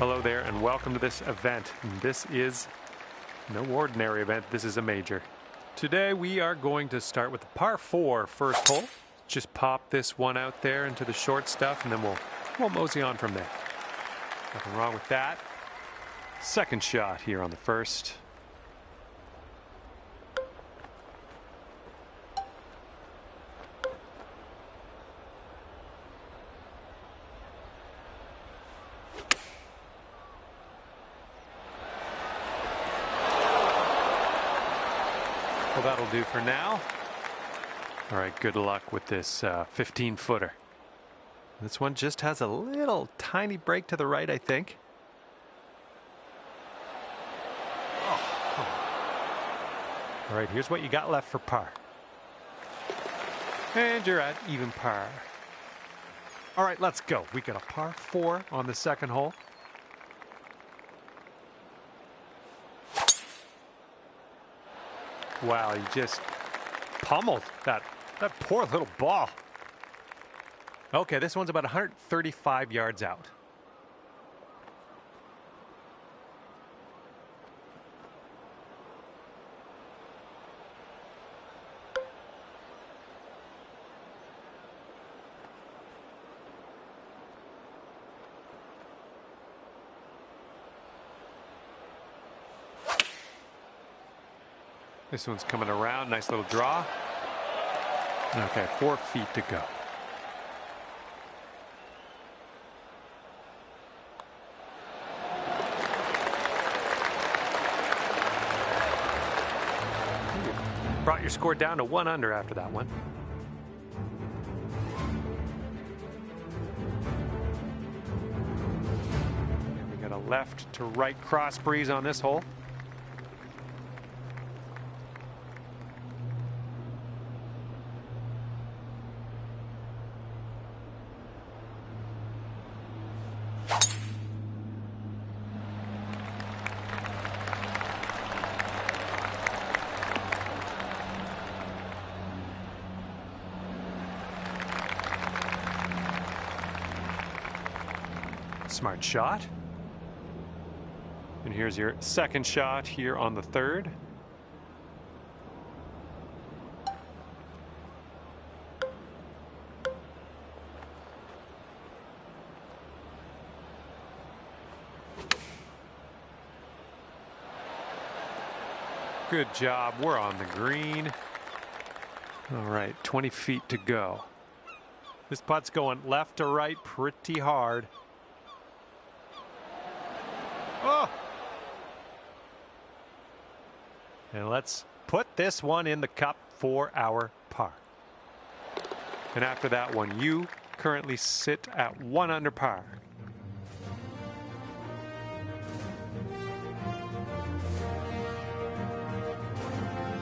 Hello there and welcome to this event. This is no ordinary event, this is a major. Today we are going to start with the par 4 first hole. Just pop this one out there into the short stuff and then we'll mosey on from there. Nothing wrong with that. Second shot here on the first. Well, that'll do for now. All right, good luck with this 15-footer. This one just has a little tiny break to the right, I think. Oh. All right, here's what you got left for par. And you're at even par. All right, let's go. We got a par 4 on the second hole. Wow, you just pummeled that poor little ball. Okay, this one's about 135 yards out. This one's coming around. Nice little draw. Okay, 4 feet to go. Brought your score down to 1 under after that one. And we got a left to right cross breeze on this hole. Smart shot. And here's your second shot here on the third. Good job. We're on the green. All right, 20 feet to go. This putt's going left to right pretty hard. Oh! And let's put this one in the cup for our par. And after that one, you currently sit at 1 under par.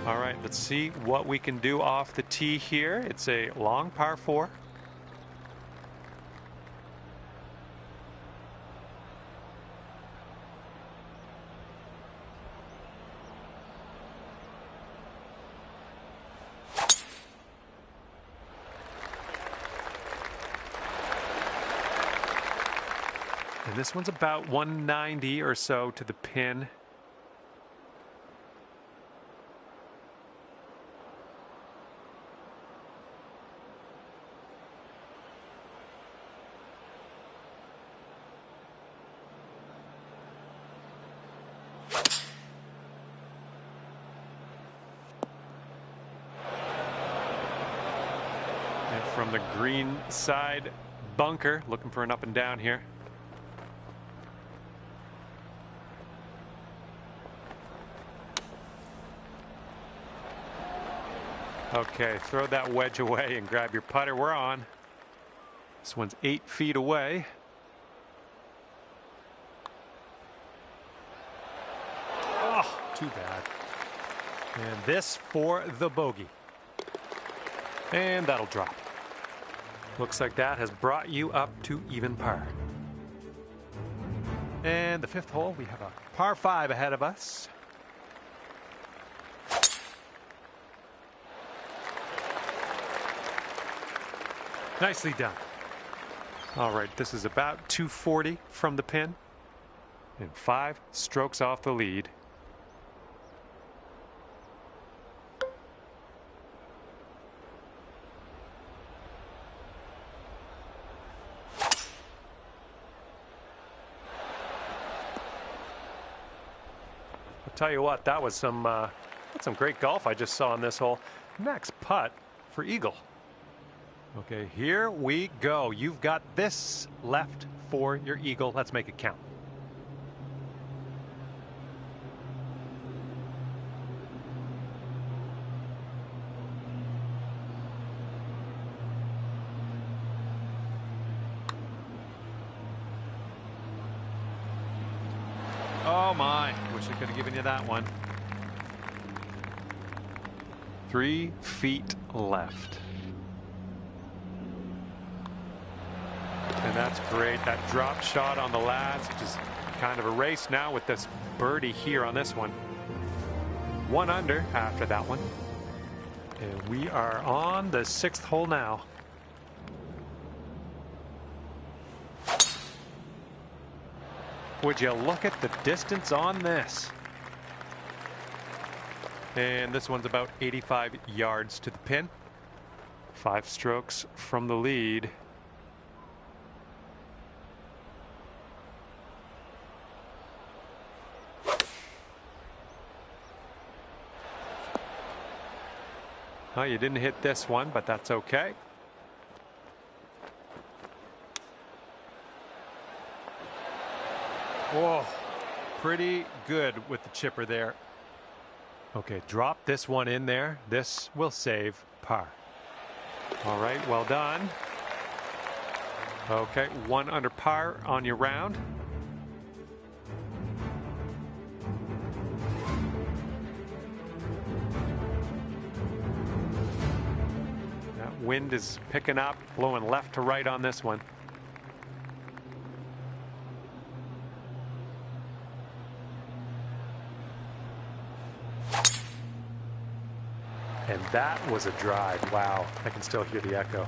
All right, let's see what we can do off the tee here. It's a long par 4. And this one's about 190 or so to the pin. And from the green side bunker, looking for an up and down here. Okay, throw that wedge away and grab your putter. We're on. This one's 8 feet away. Oh, too bad. And this for the bogey. And that'll drop. Looks like that has brought you up to even par. And the 5th hole, we have a par 5 ahead of us. Nicely done. All right, this is about 240 from the pin. and 5 strokes off the lead. I'll tell you what, that was some great golf I just saw on this hole. Next putt for eagle. Okay, here we go. You've got this left for your eagle. Let's make it count. Oh my, wish I could have given you that one. 3 feet left. And that's great. That drop shot on the last, just kind of a race now with this birdie here on this one. 1 under after that one. And we are on the 6th hole now. Would you look at the distance on this? And this one's about 85 yards to the pin. 5 strokes from the lead. Oh, you didn't hit this one, but that's okay. Whoa, pretty good with the chipper there. Okay, drop this one in there. This will save par. All right, well done. Okay, 1 under par on your round. That wind is picking up, blowing left to right on this one. And that was a drive. Wow, I can still hear the echo.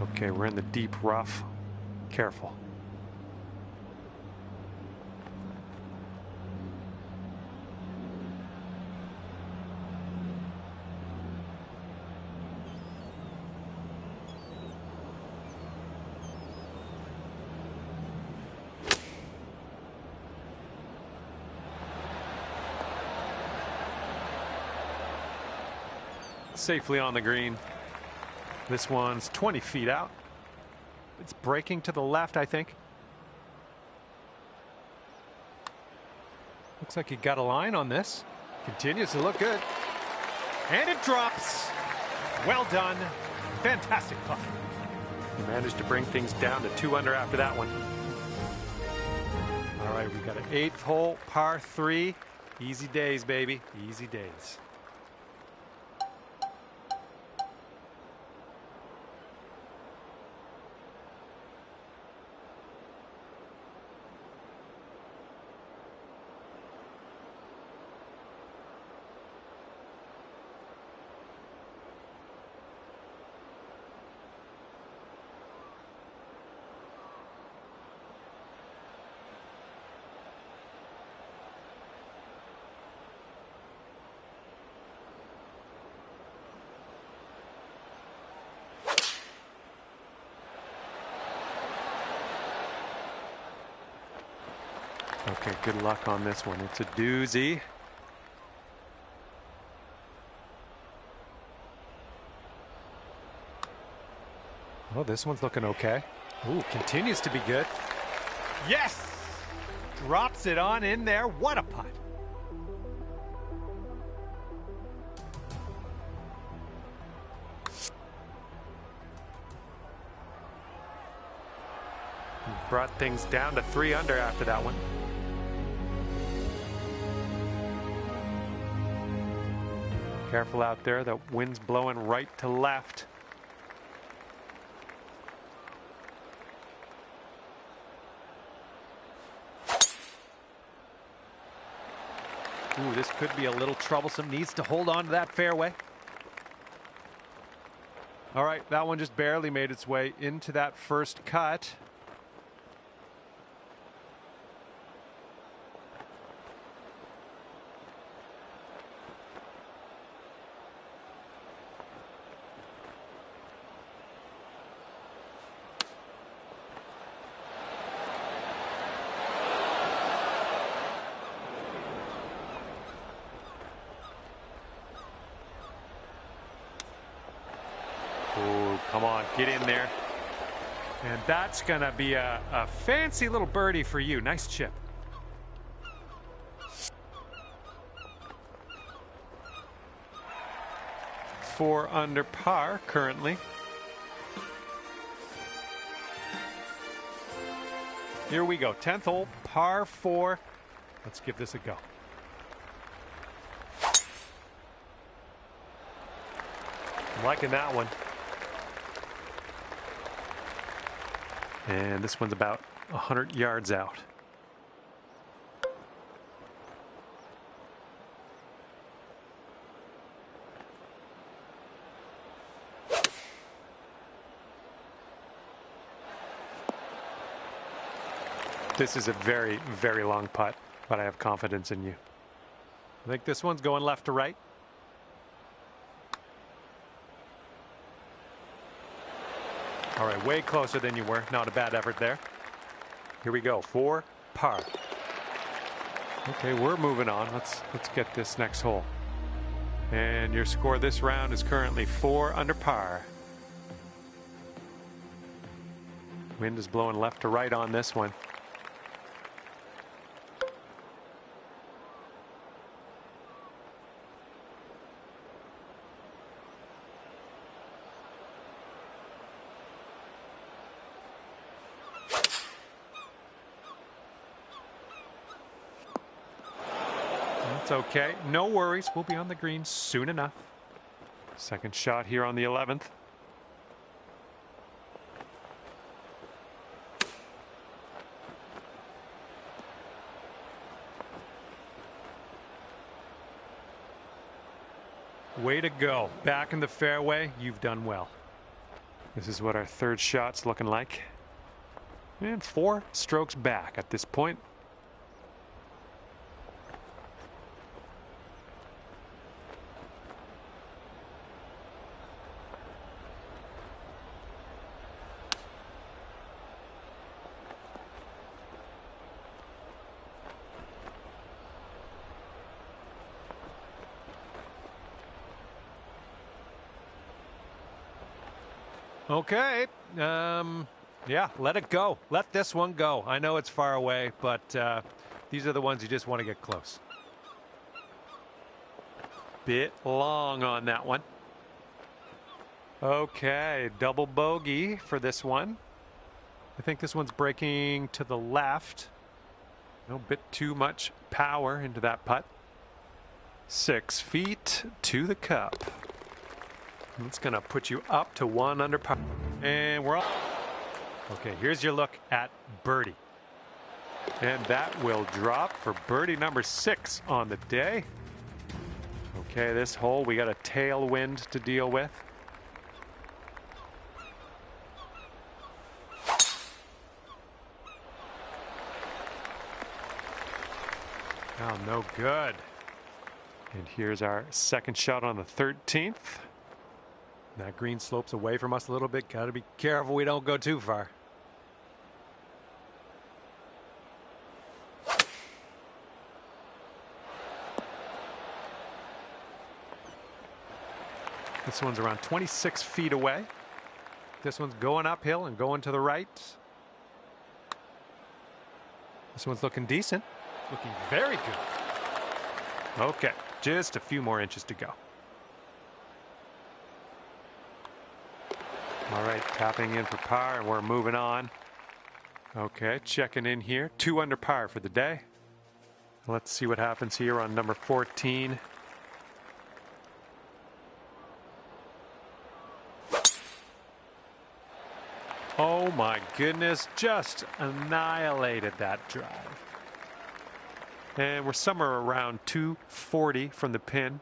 Okay, we're in the deep rough. Careful. Safely on the green. This one's 20 feet out. It's breaking to the left, I think. Looks like he got a line on this. Continues to look good. And it drops. Well done. Fantastic putt. He managed to bring things down to 2 under after that one. All right, we've got an 8th hole, par 3. Easy days, baby. Easy days. Okay, good luck on this one. It's a doozy. Oh, this one's looking okay. Ooh, continues to be good. Yes! Drops it on in there. What a putt. Brought things down to 3 under after that one. Careful out there, the wind's blowing right to left. Ooh, this could be a little troublesome. Needs to hold on to that fairway. All right, that one just barely made its way into that first cut. come on, get in there. And that's going to be a fancy little birdie for you. Nice chip. Four under par currently. Here we go. 10th hole, par 4. Let's give this a go. I'm liking that one. And this one's about 100 yards out. This is a very, very long putt, but I have confidence in you. I think this one's going left to right. All right, way closer than you were. Not a bad effort there. Here we go, 4 par. Okay, we're moving on. Let's get this next hole. And your score this round is currently 4 under par. Wind is blowing left to right on this one. It's okay. No worries. We'll be on the green soon enough. Second shot here on the 11th. Way to go. Back in the fairway. You've done well. This is what our third shot's looking like. And 4 strokes back at this point. Okay. Yeah, let it go. Let this one go. I know it's far away, but these are the ones you just want to get close. Bit long on that one. Okay, double bogey for this one. I think this one's breaking to the left. A bit too much power into that putt. 6 feet to the cup. It's going to put you up to 1 under par. And we're off. Okay, here's your look at birdie. And that will drop for birdie number 6 on the day. Okay, this hole, we got a tailwind to deal with. Oh, no good. And here's our second shot on the 13th. That green slopes away from us a little bit. Got to be careful we don't go too far. This one's around 26 feet away. This one's going uphill and going to the right. This one's looking decent. Looking very good. Okay, just a few more inches to go. All right, tapping in for par, and we're moving on. Okay, checking in here. 2 under par for the day. Let's see what happens here on number 14. Oh my goodness, just annihilated that drive. And we're somewhere around 240 from the pin.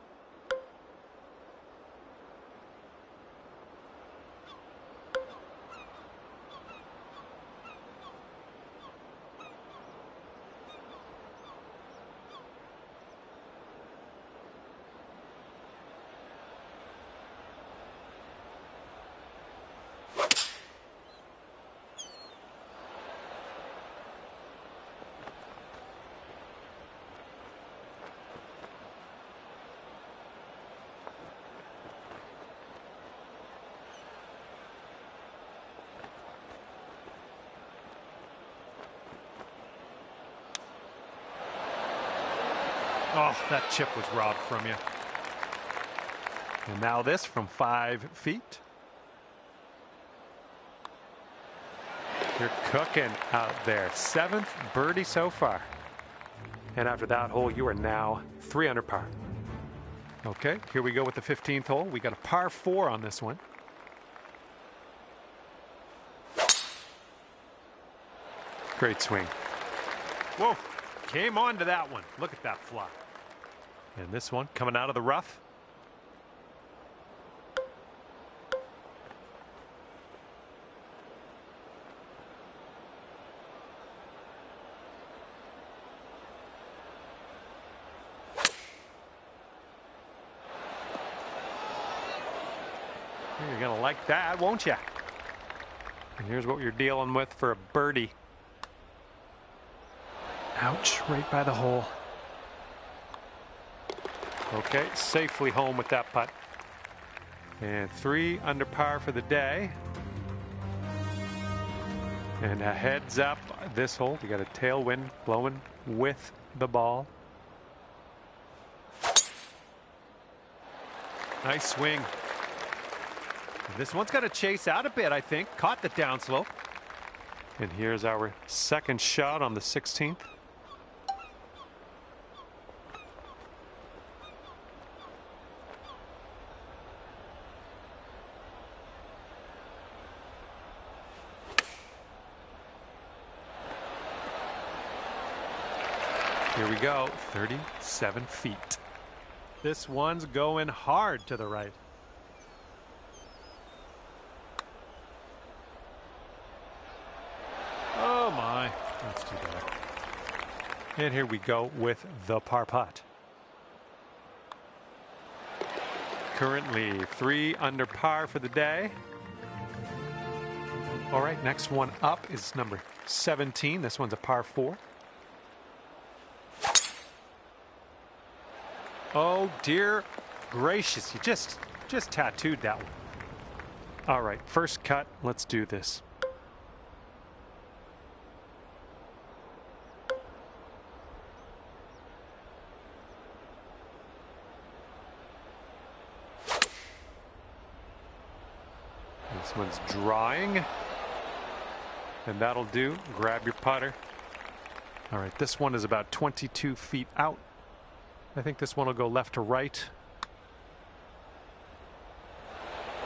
Oh, that chip was robbed from you. And now this from 5 feet. You're cooking out there. 7th birdie so far. And after that hole, you are now 3 under par. Okay, here we go with the 15th hole. We got a par 4 on this one. Great swing. Whoa, came on to that one. Look at that fly. And this one coming out of the rough. You're going to like that, won't you? And here's what you're dealing with for a birdie. Ouch, right by the hole. Okay, safely home with that putt. And 3 under par for the day. And a heads up this hole. We got a tailwind blowing with the ball. Nice swing. This one's got to chase out a bit, I think. Caught the downslope. And here's our second shot on the 16th. Here we go, 37 feet. This one's going hard to the right. Oh my, that's too bad. And here we go with the par putt. Currently 3 under par for the day. All right, next one up is number 17. This one's a par 4. Oh dear gracious, you just tattooed that one. All right, first cut, let's do this. This one's drawing. And that'll do. Grab your putter. All right, this one is about 22 feet out. I think this one will go left to right.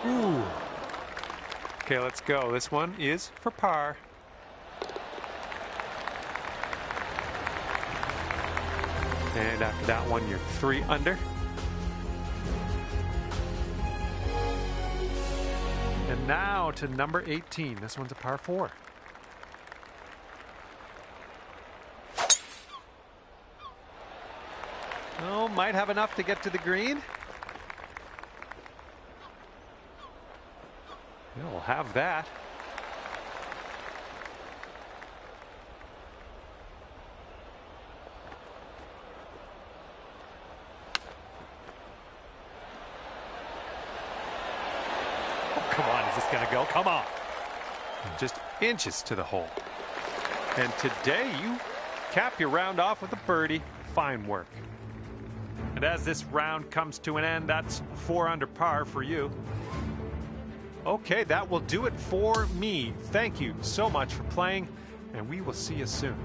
Ooh. Okay, let's go. This one is for par. And after that one, you're 3 under. And now to number 18. This one's a par 4. Oh, might have enough to get to the green. Yeah, we'll have that. Oh, come on, is this going to go? Come on. Just inches to the hole. And today you cap your round off with a birdie. Fine work. And as this round comes to an end, that's 4 under par for you. Okay, that will do it for me. Thank you so much for playing, and we will see you soon.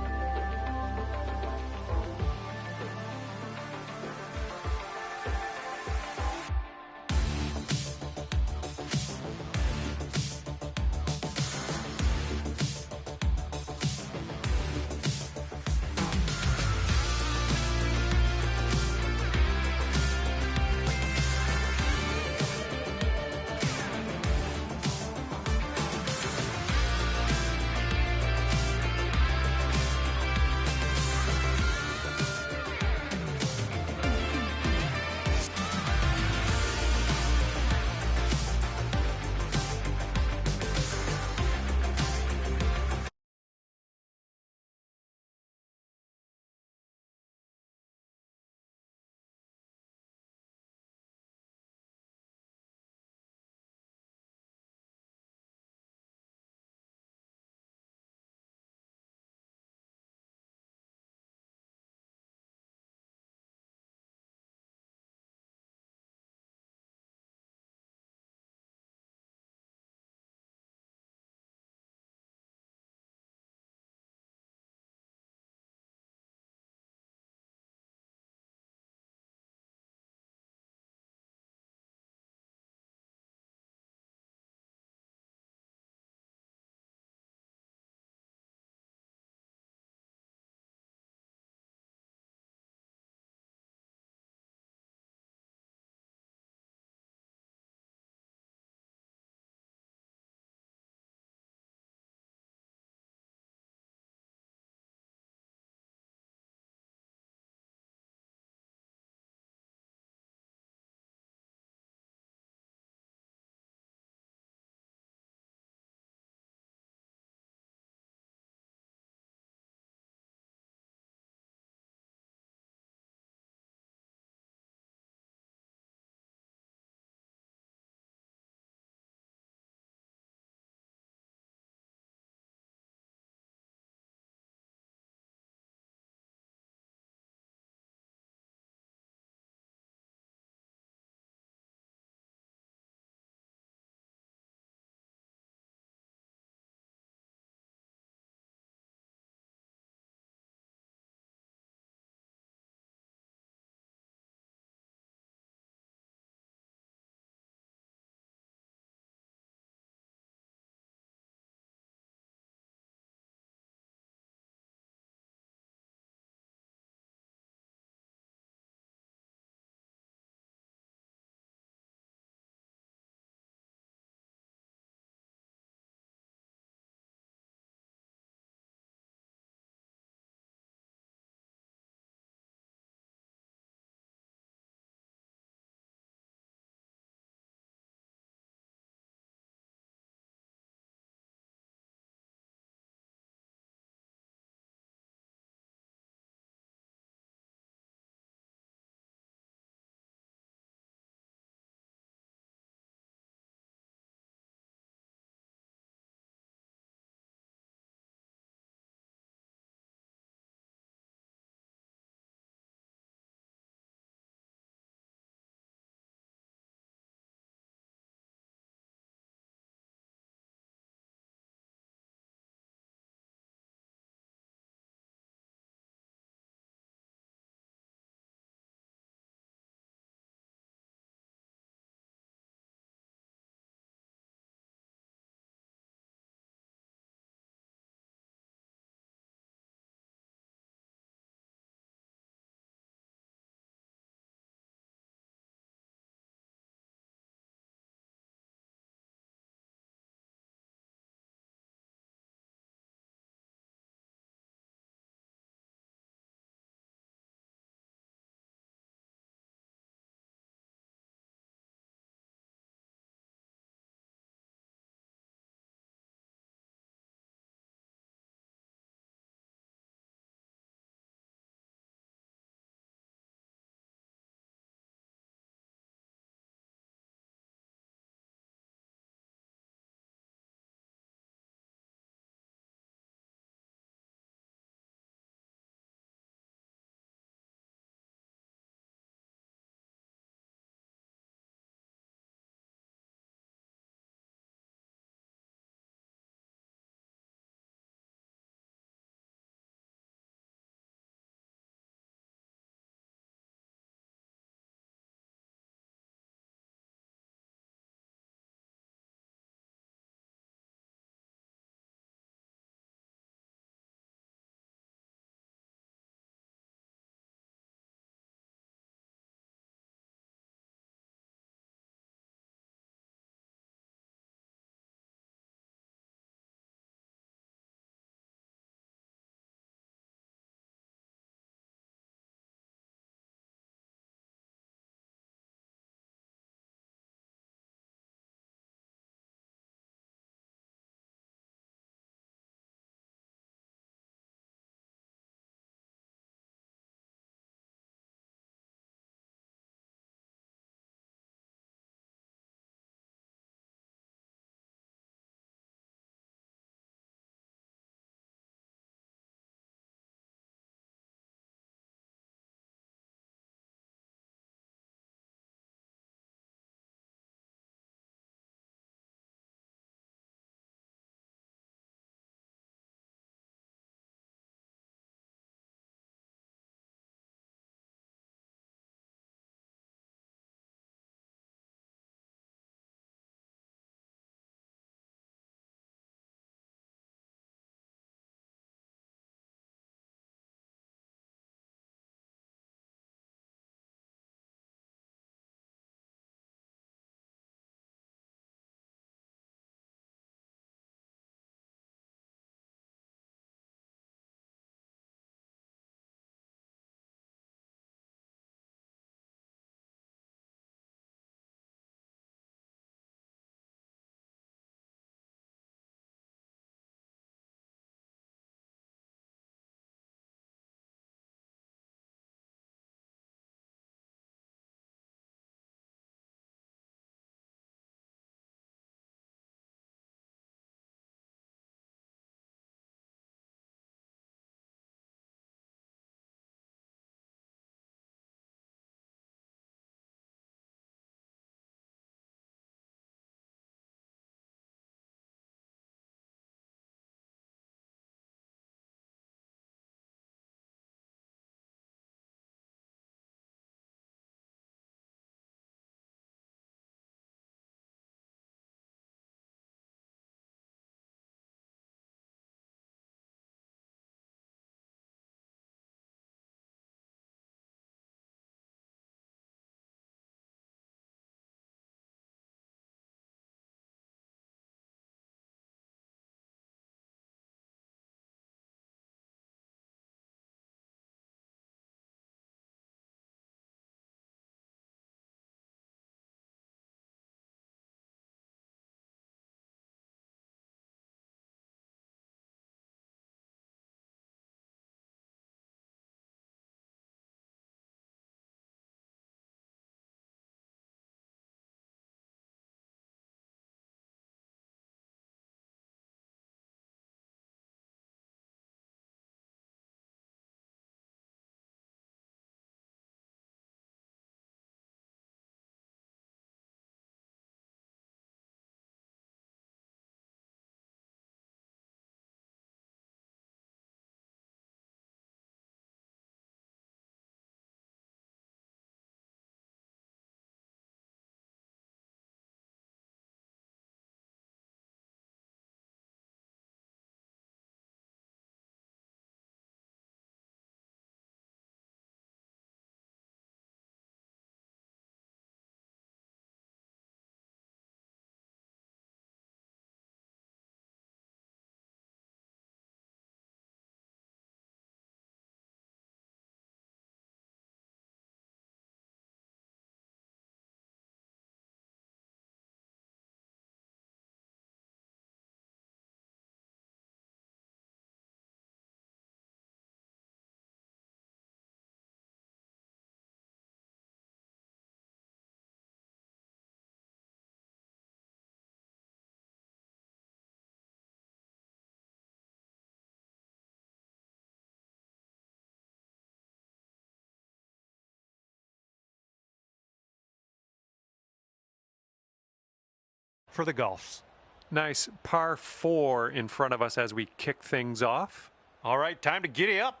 for the golfs. Nice par 4 in front of us as we kick things off. All right, time to giddy up.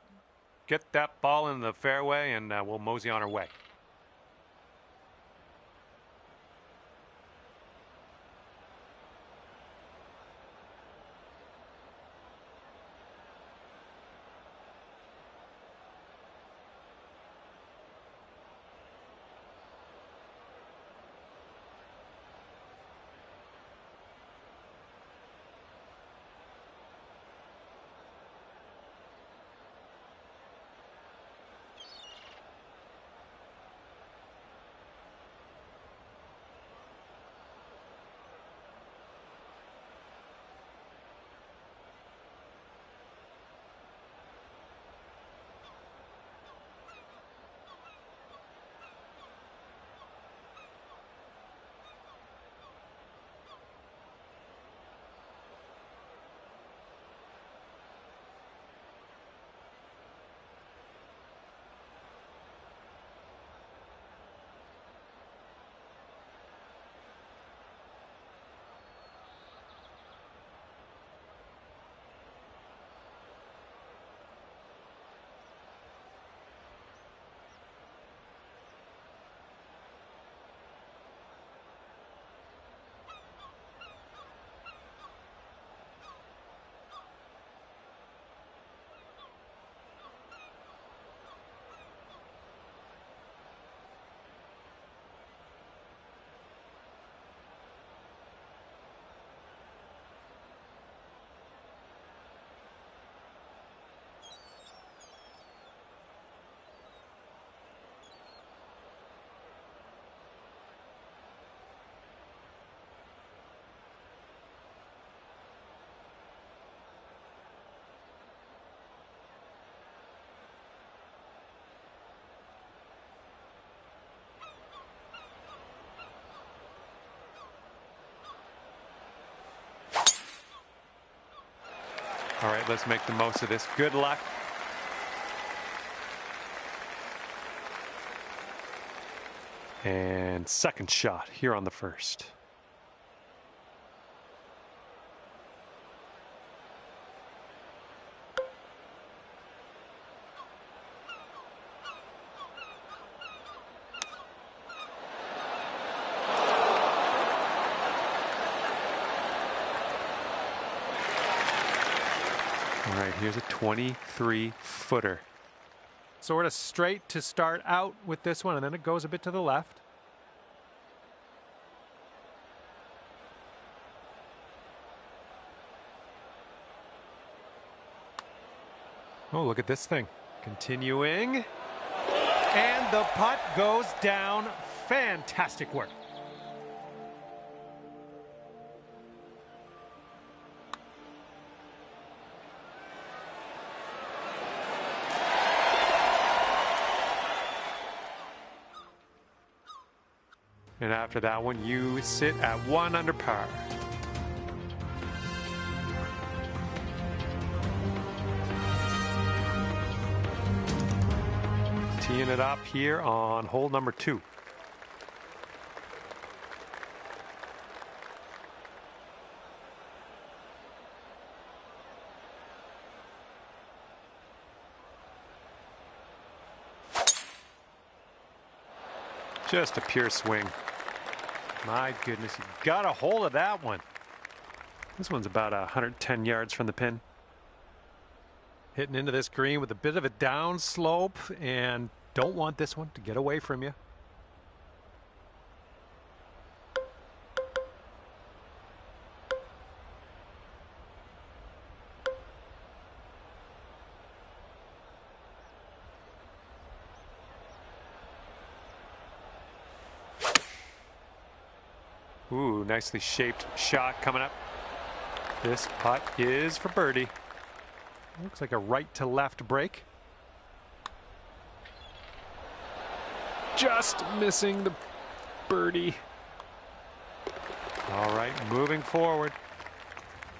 Get that ball in the fairway and we'll mosey on our way. All right, let's make the most of this. Good luck. And second shot here on the first. All right, here's a 23-footer. Sort of straight to start out with this one, and then it goes a bit to the left. Oh, look at this thing. Continuing. And the putt goes down. Fantastic work. And after that one, you sit at 1 under par. Teeing it up here on hole number 2. Just a pure swing. My goodness, you got a hold of that one. This one's about 110 yards from the pin. Hitting into this green with a bit of a down slope, and don't want this one to get away from you. Ooh, nicely shaped shot coming up. This putt is for birdie. Looks like a right to left break. Just missing the birdie. All right, moving forward.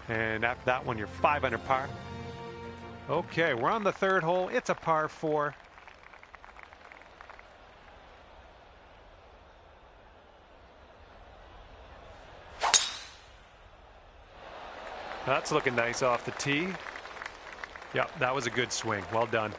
And after that one, you're 5 under par. Okay, we're on the third hole. It's a par 4. That's looking nice off the tee. Yep, that was a good swing. Well done.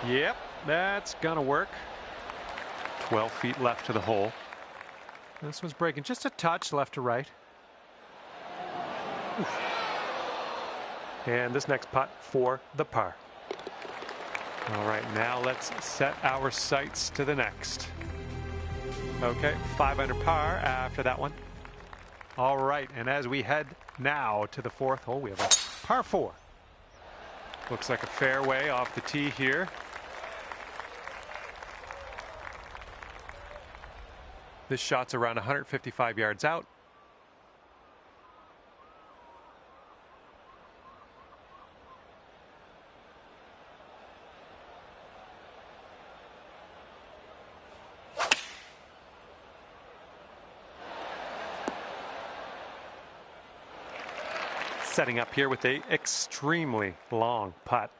Yep, that's gonna work. 12 feet left to the hole. This one's breaking just a touch left to right. Oof. And this next putt for the par. All right, now let's set our sights to the next. Okay, 5 under par after that one. All right, and as we head now to the 4th hole, we have a par 4. Looks like a fairway off the tee here. This shot's around 155 yards out. Setting up here with a extremely long putt.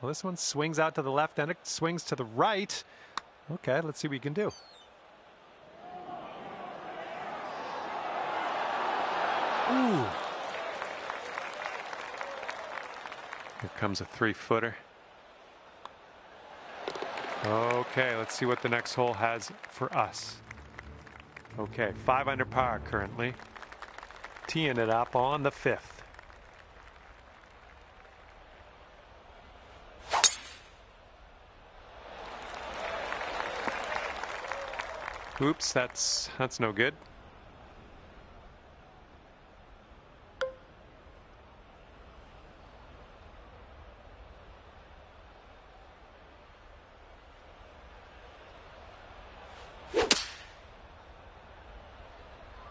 Well, this one swings out to the left and it swings to the right. Okay, let's see what we can do. Ooh. Here comes a 3-footer. Okay, let's see what the next hole has for us. Okay, 5 under par currently. Teeing it up on the 5th. Oops, that's no good.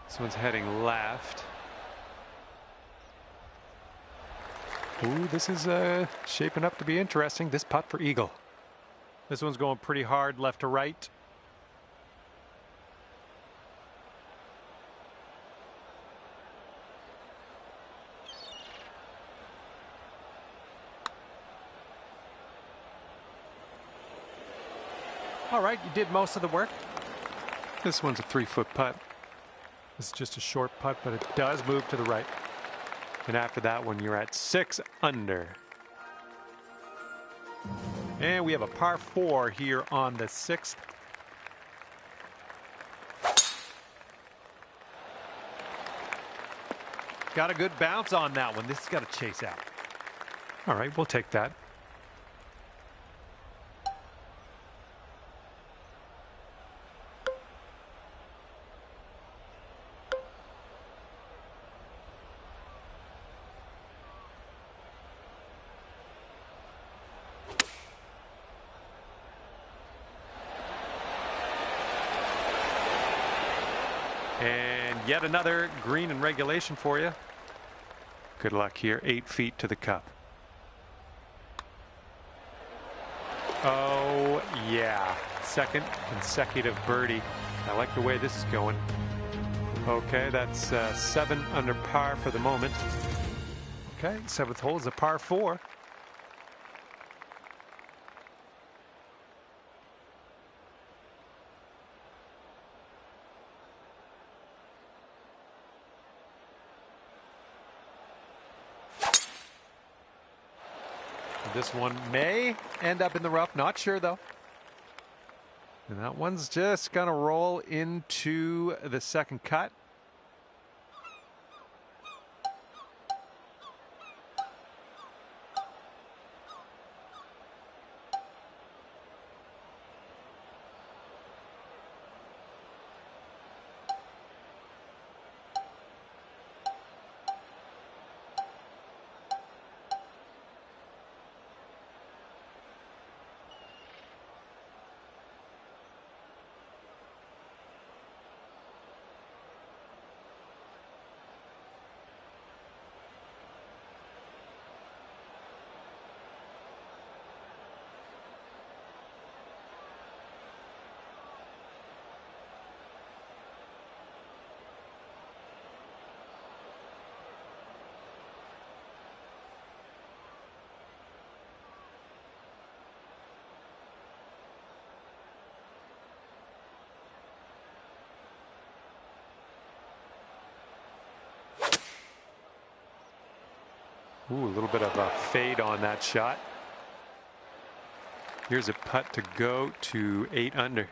This one's heading left. Ooh, this is shaping up to be interesting. This putt for eagle. This one's going pretty hard left to right. All right, you did most of the work. This one's a 3-foot putt. This is just a short putt, but it does move to the right. And after that one, you're at 6 under. And we have a par 4 here on the 6th. Got a good bounce on that one. This has got to chase out. All right, we'll take that. And yet another green in regulation for you. Good luck here. 8 feet to the cup. Oh, yeah. Second consecutive birdie. I like the way this is going. Okay, that's 7 under par for the moment. Okay, 7th hole is a par 4. This one may end up in the rough. Not sure, though. And that one's just going to roll into the second cut. Ooh, a little bit of a fade on that shot. Here's a putt to go to 8 under.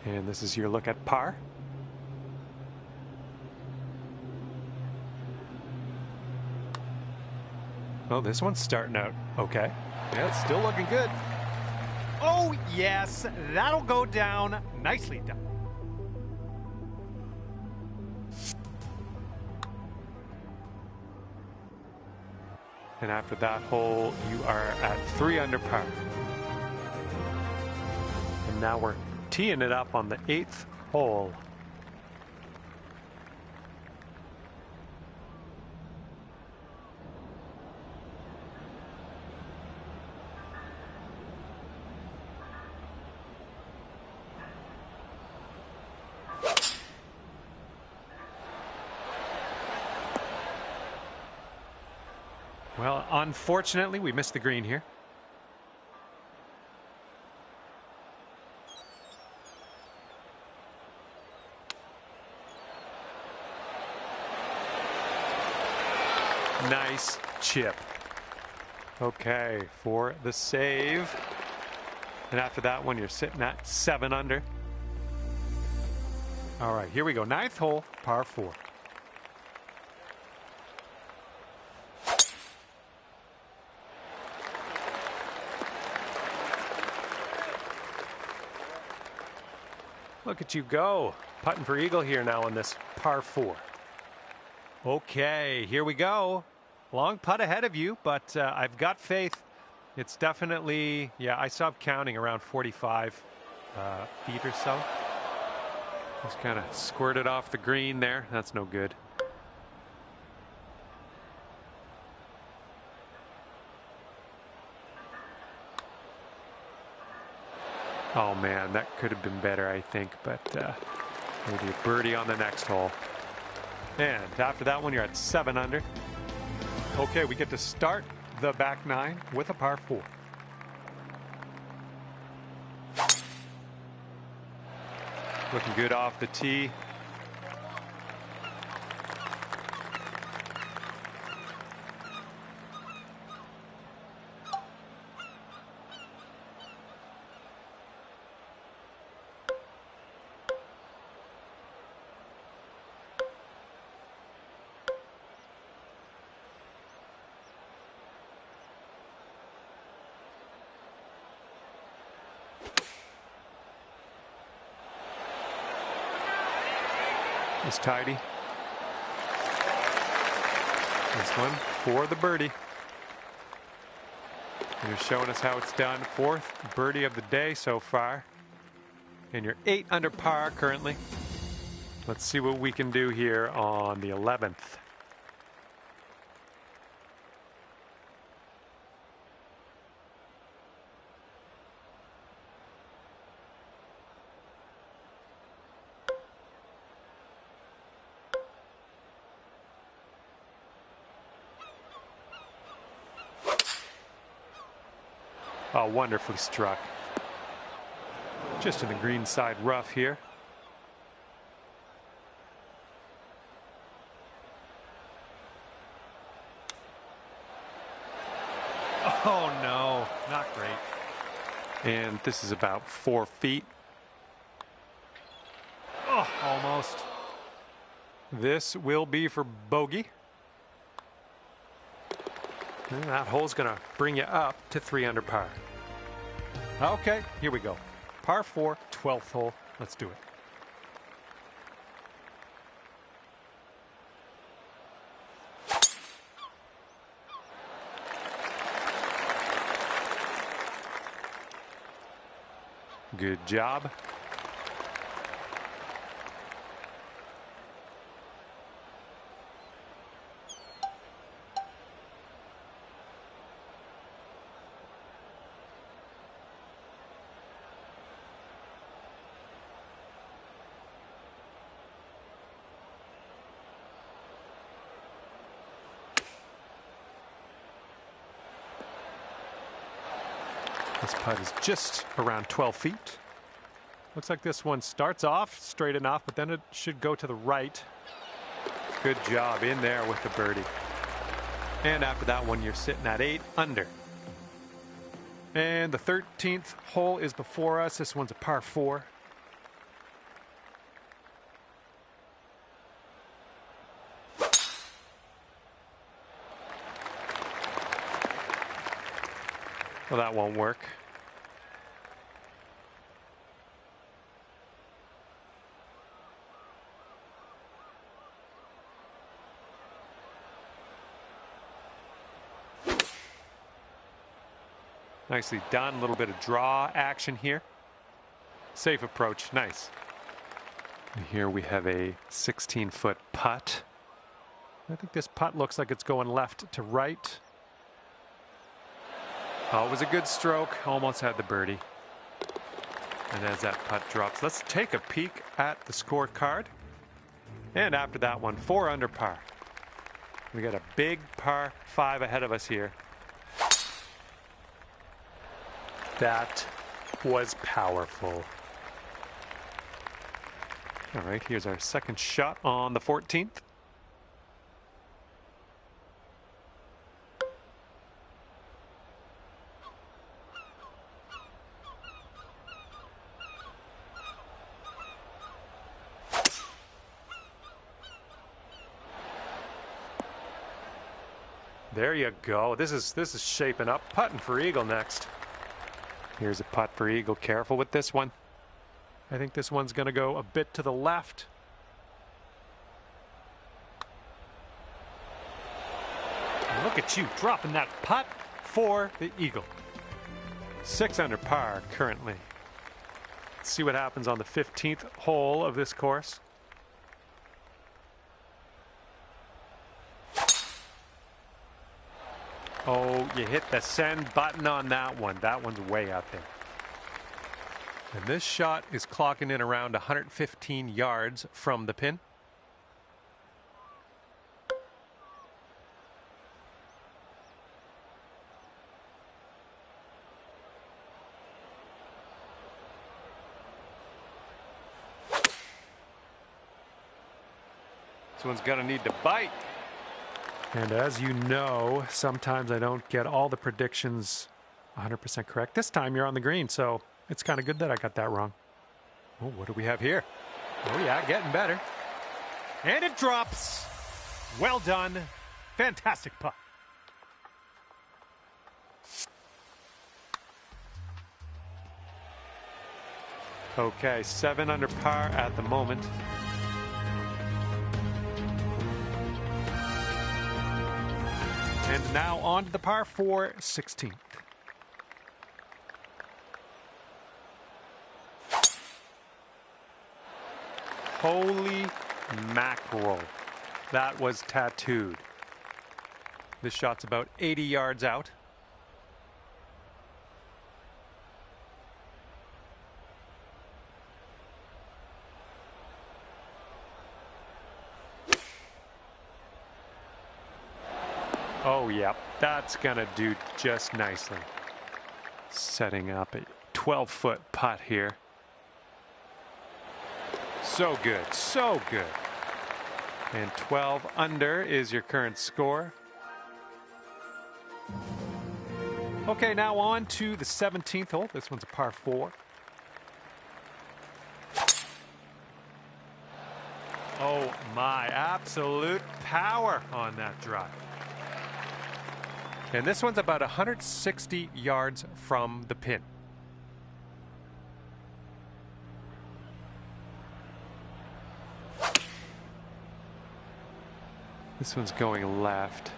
And this is your look at par. Oh, this one's starting out okay. Yeah, it's still looking good. Oh, yes, that'll go down. Nicely done. And after that hole, you are at 3 under par. And now we're teeing it up on the 8th hole. Well, unfortunately, we missed the green here. Nice chip. Okay, for the save. And after that one, you're sitting at 7 under. All right, here we go. 9th hole, par 4. Look at you go. Putting for eagle here now on this par 4. Okay, here we go. Long putt ahead of you, but I've got faith. It's definitely, yeah, I stopped counting around 45 feet or so. Just kind of squirted off the green there. That's no good. Oh man, that could have been better, I think, but maybe a birdie on the next hole. And after that one, you're at 7 under. Okay, we get to start the back 9 with a par 4. Looking good off the tee. It's tidy. This one for the birdie. And you're showing us how it's done. 4th birdie of the day so far. And you're 8 under par currently. Let's see what we can do here on the 11th. Oh, wonderfully struck. Just in the green side rough here. Oh, no, not great. And this is about 4 feet. Oh, almost. This will be for bogey. And that hole's going to bring you up to 3 under par. Okay, here we go. Par 4, 12th hole. Let's do it. Good job. This putt is just around 12 feet. Looks like this one starts off straight enough, but then it should go to the right. Good job in there with the birdie. And after that one, you're sitting at 8 under. And the 13th hole is before us. This one's a par 4. Well, that won't work. Nicely done. A little bit of draw action here. Safe approach. Nice. And here we have a 16-foot putt. I think this putt looks like it's going left to right. Oh, it was a good stroke. Almost had the birdie. And as that putt drops, let's take a peek at the scorecard. And after that one, 4 under par. We got a big par 5 ahead of us here. That was powerful. All right, here's our second shot on the 14th. There you go. This is shaping up. Putting for eagle next. Here's a putt for eagle. Careful with this one. I think this one's going to go a bit to the left. And look at you dropping that putt for the eagle. 6 under par currently. Let's see what happens on the 15th hole of this course. Oh, you hit the send button on that one. That one's way out there. And this shot is clocking in around 115 yards from the pin. This one's gonna need to bite. And as you know, sometimes I don't get all the predictions 100% correct. This time you're on the green, so it's kind of good that I got that wrong. Oh, what do we have here? Oh yeah, getting better. And it drops. Well done. Fantastic putt. Okay, 7 under par at the moment. And now on to the par 4 16th. Holy mackerel. That was tattooed. This shot's about 80 yards out. Oh, yeah, that's going to do just nicely. Setting up a 12-foot putt here. So good, so good. And 12 under is your current score. Okay, now on to the 17th hole. This one's a par 4. Oh, my, absolute power on that drive. And this one's about 160 yards from the pin. This one's going left.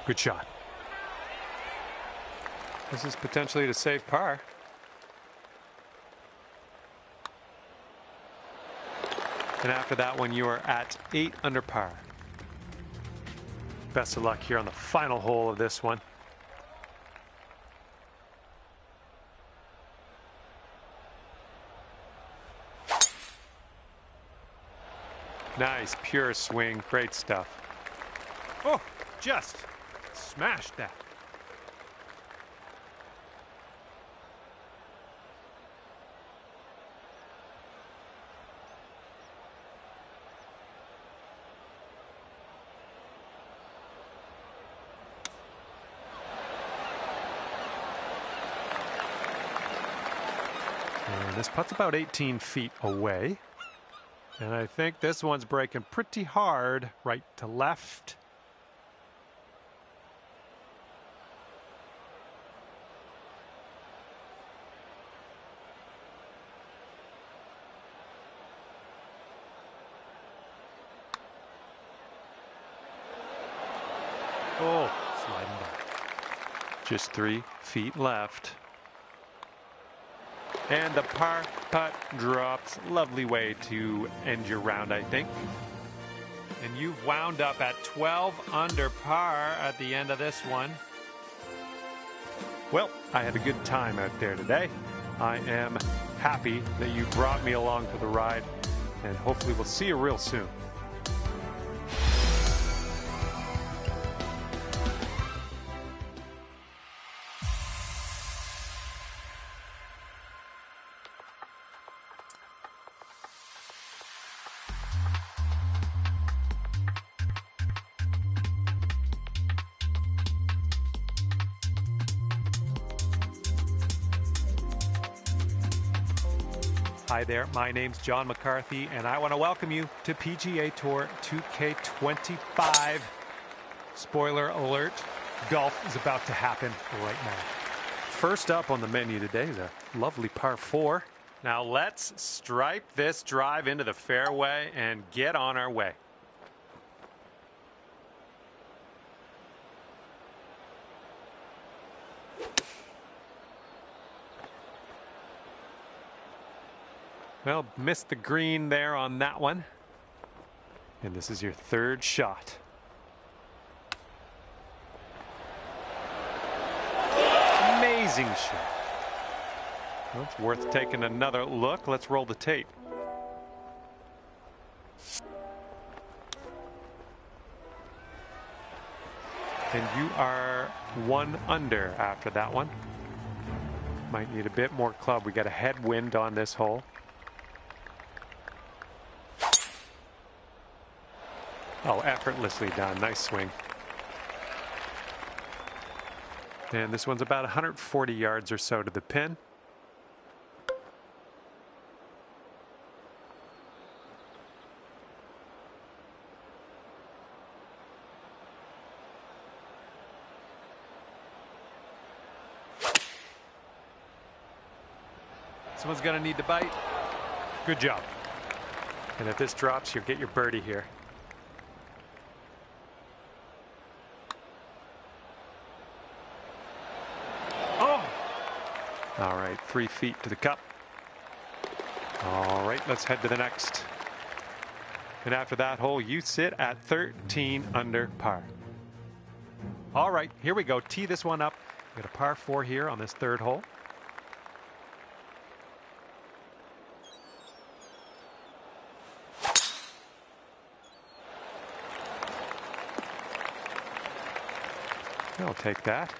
Good shot. This is potentially to save par. And after that one, you are at 8 under par. Best of luck here on the final hole of this one. Nice, pure swing. Great stuff. Oh, just smashed that. And this putt's about 18 feet away. And I think this one's breaking pretty hard right to left. Oh, sliding back. Just 3 feet left. And the par putt drops. Lovely way to end your round, I think. And you've wound up at 12 under par at the end of this one. Well, I had a good time out there today. I am happy that you brought me along for the ride, and hopefully we'll see you real soon. Hi there, my name's John McCarthy, and I want to welcome you to PGA Tour 2K25. Spoiler alert, golf is about to happen right now. First up on the menu today is a lovely par 4. Now let's stripe this drive into the fairway and get on our way. Well, missed the green there on that one. And this is your third shot. Amazing shot. Well, it's worth taking another look. Let's roll the tape. And you are 1 under after that one. Might need a bit more club. We got a headwind on this hole. Oh, effortlessly done. Nice swing. And this one's about 140 yards or so to the pin. Someone's going to need to bite. Good job. And if this drops, you'll get your birdie here. All right, 3 feet to the cup. All right, let's head to the next. And after that hole, you sit at 13 under par. All right, here we go. Tee this one up. We got a par 4 here on this third hole. I'll take that.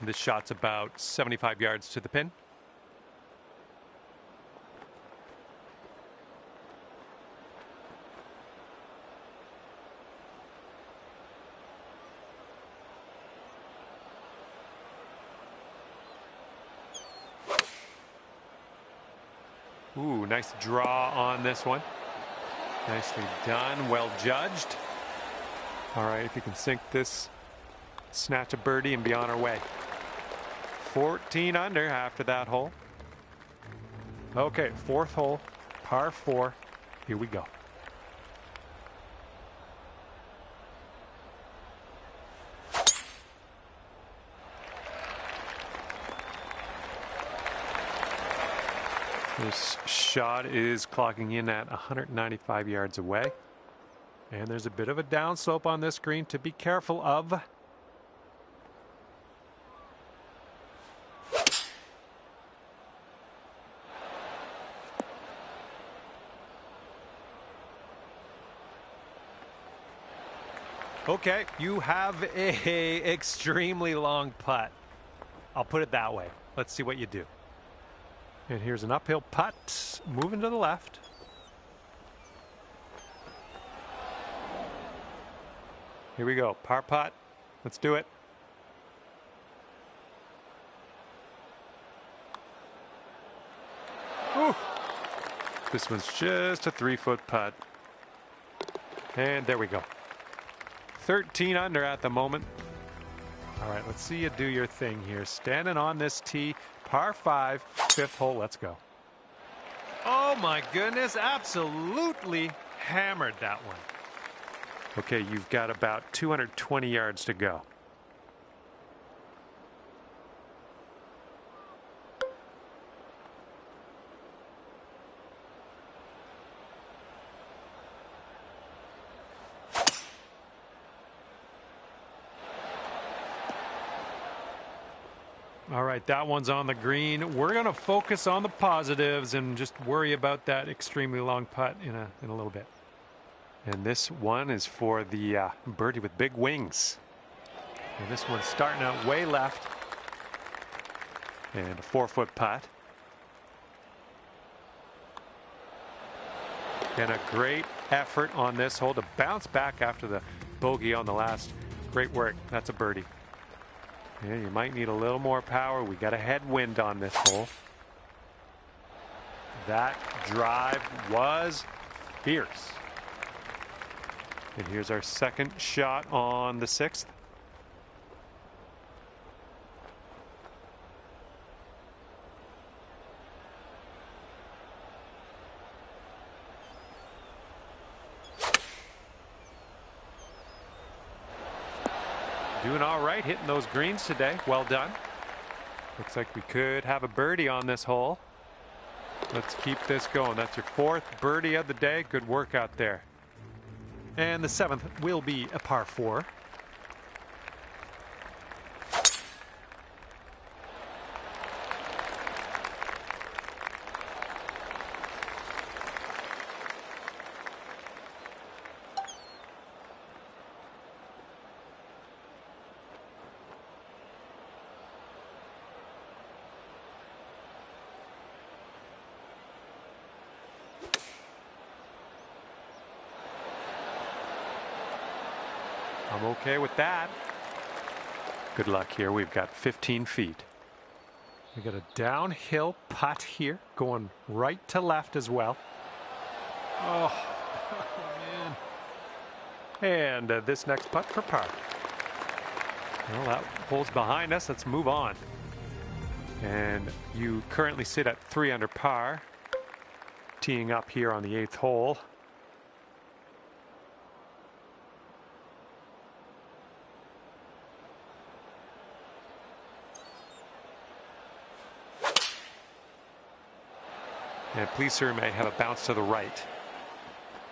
This shot's about 75 yards to the pin. Ooh, nice draw on this one. Nicely done, well judged. All right, if you can sink this, snatch a birdie and be on our way. 14 under after that hole. Okay, fourth hole, par 4. Here we go. This shot is clocking in at 195 yards away. And there's a bit of a downslope on this green to be careful of. Okay, you have a extremely long putt. I'll put it that way. Let's see what you do. And here's an uphill putt, moving to the left. Here we go, par putt. Let's do it. Ooh. This one's just a 3-foot putt. And there we go. 13 under at the moment. All right, let's see you do your thing here. Standing on this tee, par 5, 5th hole. Let's go. Oh my goodness, absolutely hammered that one. Okay, you've got about 220 yards to go. All right, that one's on the green. We're going to focus on the positives and just worry about that extremely long putt in a little bit. And this one is for the birdie with big wings. And this one's starting out way left. And a 4-foot putt. And a great effort on this hole to bounce back after the bogey on the last. Great work. That's a birdie. Yeah, you might need a little more power. We got a headwind on this hole. That drive was fierce. And here's our second shot on the 6th. Doing all right, hitting those greens today. Well done. Looks like we could have a birdie on this hole. Let's keep this going. That's your 4th birdie of the day. Good work out there. And the 7th will be a par 4. I'm okay with that. Good luck here. We've got 15 feet. We got a downhill putt here going right to left as well. Oh, man. And this next putt for par. Well, that hole's behind us. Let's move on. And you currently sit at 3 under par, teeing up here on the 8th hole. And please, sir, may have a bounce to the right.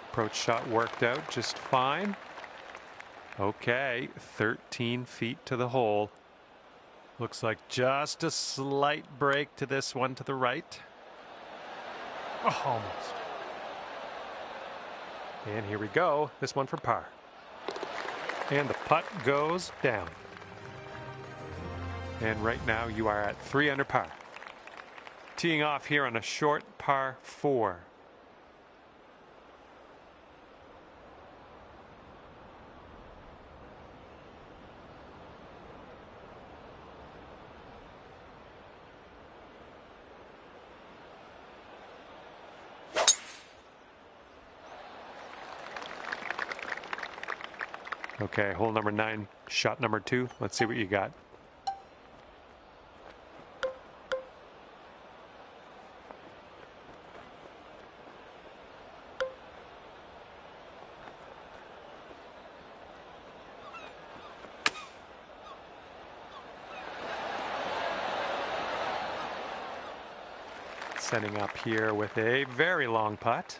Approach shot worked out just fine. Okay, 13 feet to the hole. Looks like just a slight break to this one to the right. Oh, almost. And here we go. This one for par. And the putt goes down. And right now you are at 3 under par. Teeing off here on a short par 4. Okay, hole number 9, shot number 2. Let's see what you got. Setting up here with a very long putt.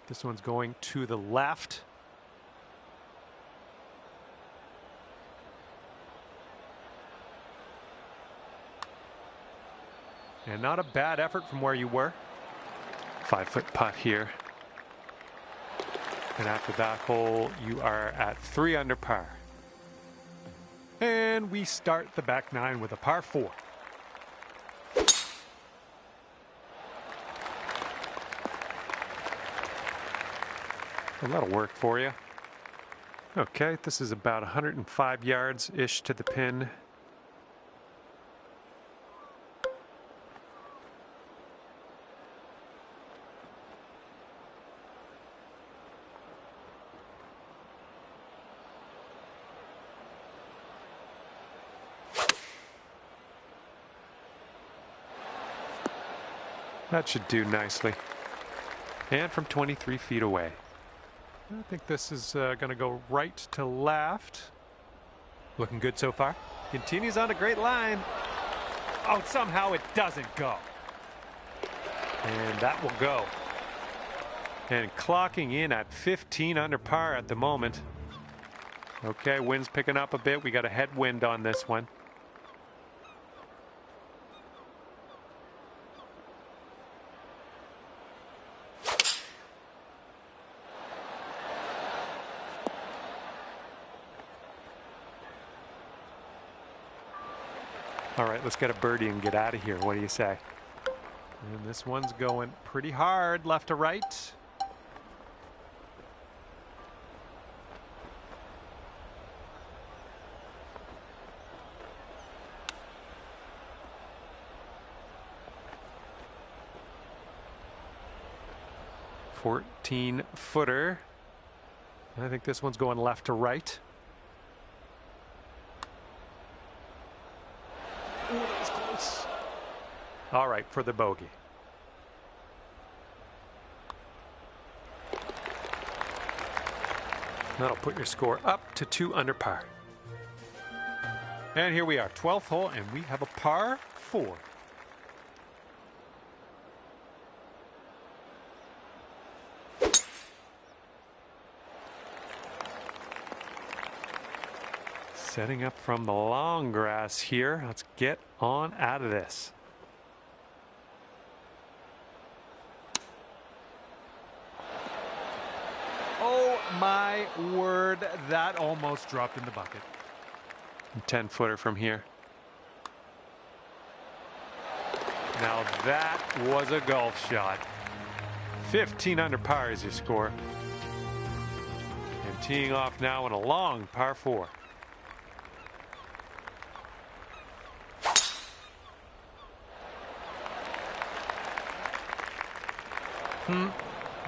This one's going to the left. And not a bad effort from where you were. 5-foot putt here. And after that hole, you are at 3 under par. And we start the back nine with a par 4. Well, that'll work for you. Okay, this is about 105 yards-ish to the pin. That should do nicely. And from 23 feet away. I think this is going to go right to left. Looking good so far. Continues on a great line. Oh, somehow it doesn't go. And that will go. And clocking in at 15 under par at the moment. Okay, wind's picking up a bit. We got a headwind on this one. All right, let's get a birdie and get out of here. What do you say? And this one's going pretty hard left to right. Footer. I think this one's going left to right. Ooh, that was close. All right, for the bogey. That'll put your score up to 2 under par. And here we are, 12th hole, and we have a par 4. Setting up from the long grass here. Let's get on out of this. Oh my word, that almost dropped in the bucket. 10-footer from here. Now that was a golf shot. 15 under par is your score. And teeing off now in a long par 4.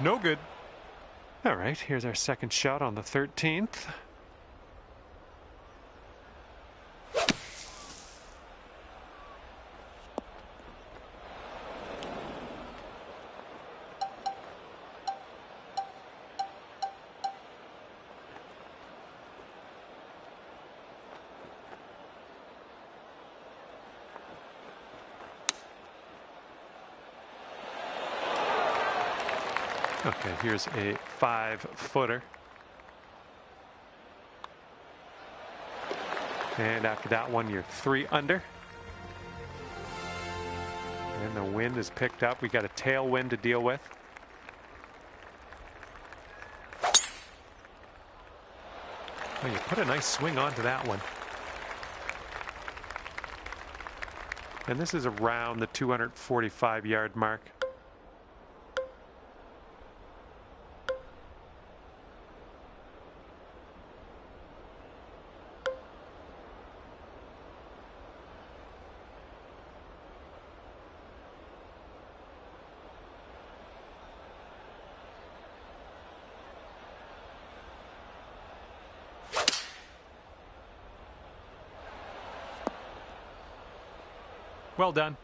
No good. All right, here's our second shot on the 13th. Okay, here's a 5-footer. And after that one, you're 3 under. And the wind is picked up. We got a tailwind to deal with. Oh, you put a nice swing onto that one. And this is around the 245-yard mark. Well done.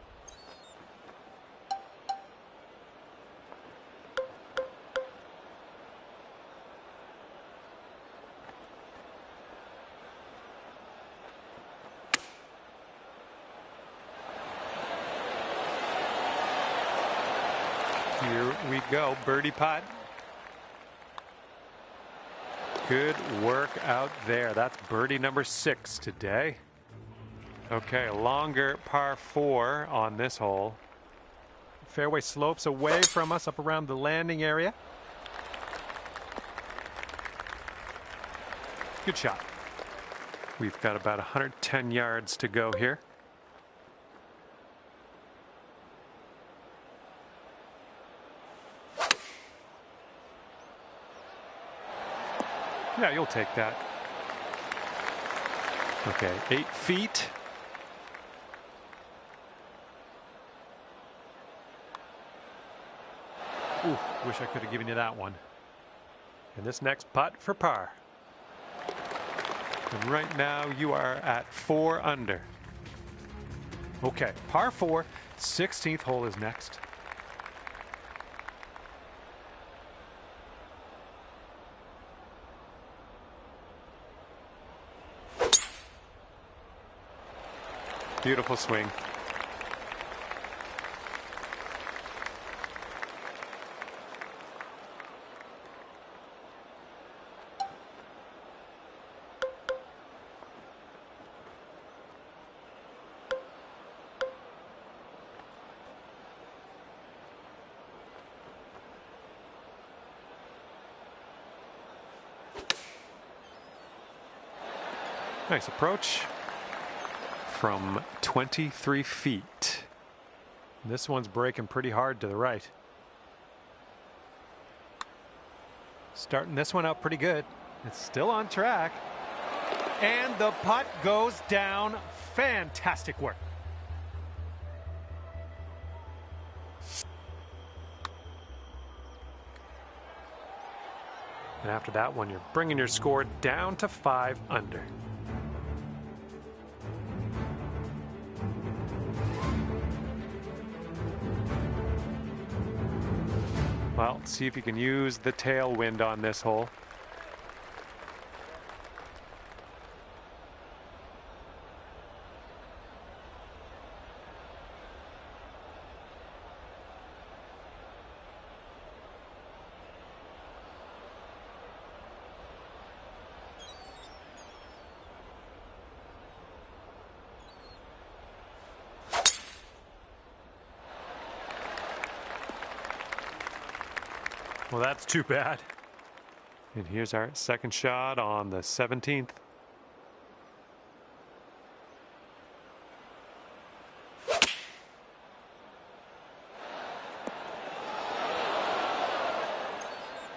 Here we go, birdie putt. Good work out there. That's birdie number 6 today. Okay, a longer par 4 on this hole. fairway slopes away from us up around the landing area. Good shot. We've got about 110 yards to go here. Yeah, you'll take that. Okay, 8 feet. Ooh, wish I could have given you that one. And this next putt for par. And right now you are at 4 under. Okay, par 4, 16th hole is next. Beautiful swing. Nice approach from 23 feet. This one's breaking pretty hard to the right. Starting this one out pretty good. It's still on track. And the putt goes down. Fantastic work. And after that one, you're bringing your score down to 5 under. Well, let's see if you can use the tailwind on this hole. Well, that's too bad. And here's our second shot on the 17th.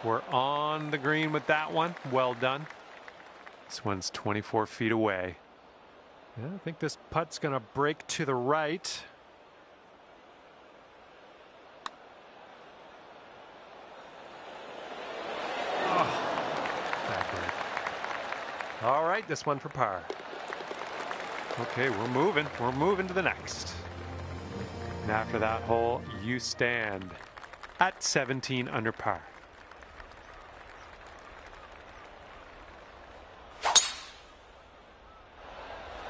We're on the green with that one. Well done. This one's 24 feet away. Yeah, I think this putt's going to break to the right. All right, this one for par. Okay, we're moving. We're moving to the next. And after that hole, you stand at 17 under par.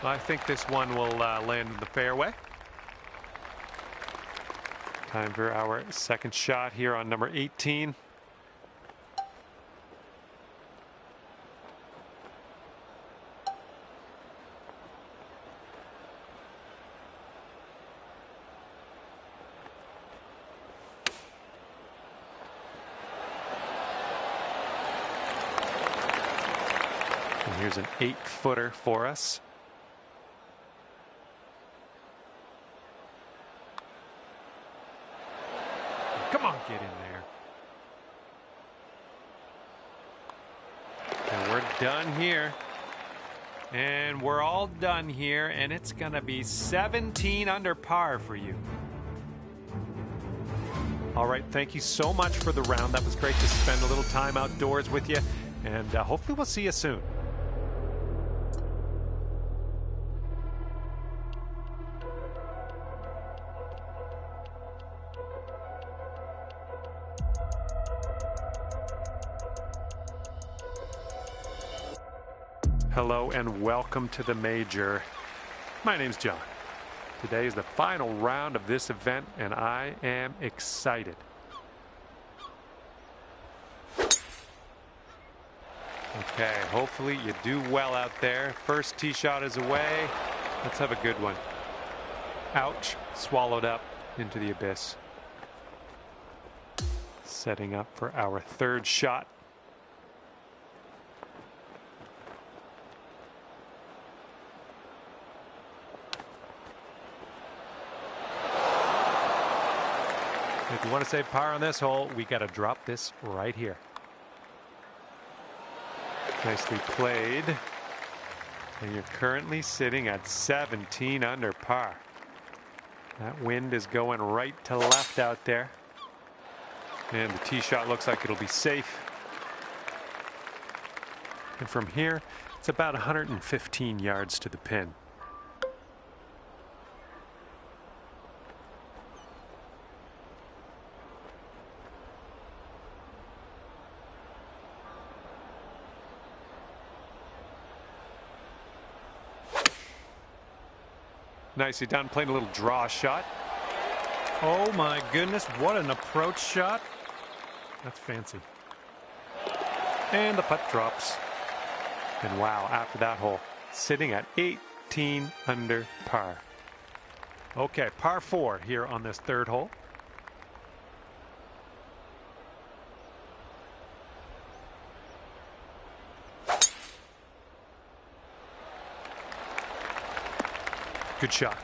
I think this one will land in the fairway. Time for our second shot here on number 18. Here's an 8-footer for us. Come on, get in there. And we're done here. And we're all done here, and it's going to be 17 under par for you. All right, thank you so much for the round. That was great to spend a little time outdoors with you, and hopefully we'll see you soon. Hello and welcome to the Major. My name's John. Today is the final round of this event and I am excited. Okay, hopefully you do well out there. First tee shot is away. Let's have a good one. Ouch, swallowed up into the abyss. Setting up for our third shot. If you want to save par on this hole, we got to drop this right here. Nicely played. And you're currently sitting at 17 under par. That wind is going right to left out there. And the tee shot looks like it'll be safe. And from here, it's about 115 yards to the pin. Nicely done, playing a little draw shot. Oh my goodness, what an approach shot. That's fancy. And the putt drops. And wow, after that hole, sitting at 18 under par. Okay, par 4 here on this third hole. Good shot.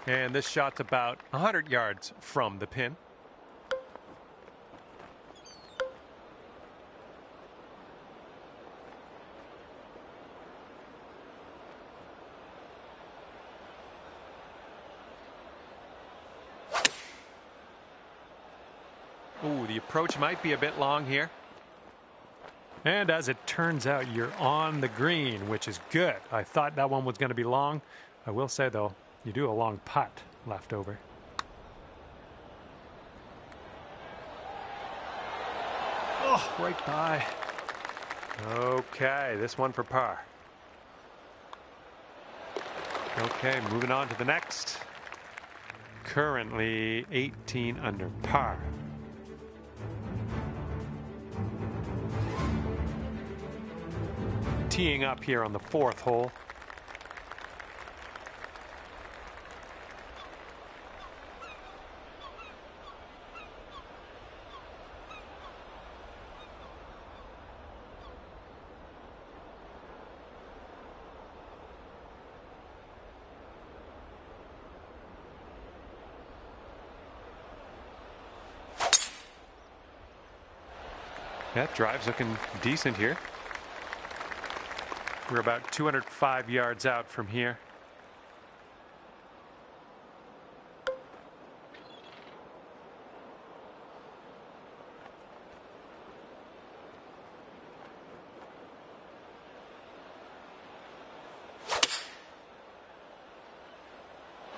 And this shot's about 100 yards from the pin. Ooh, the approach might be a bit long here. And as it turns out, you're on the green, which is good. I thought that one was going to be long. I will say, though, you do a long putt left over. Oh, right by. Okay, this one for par. Okay, moving on to the next. Currently 18 under par. Teeing up here on the fourth hole. That drive's looking decent here. We're about 205 yards out from here.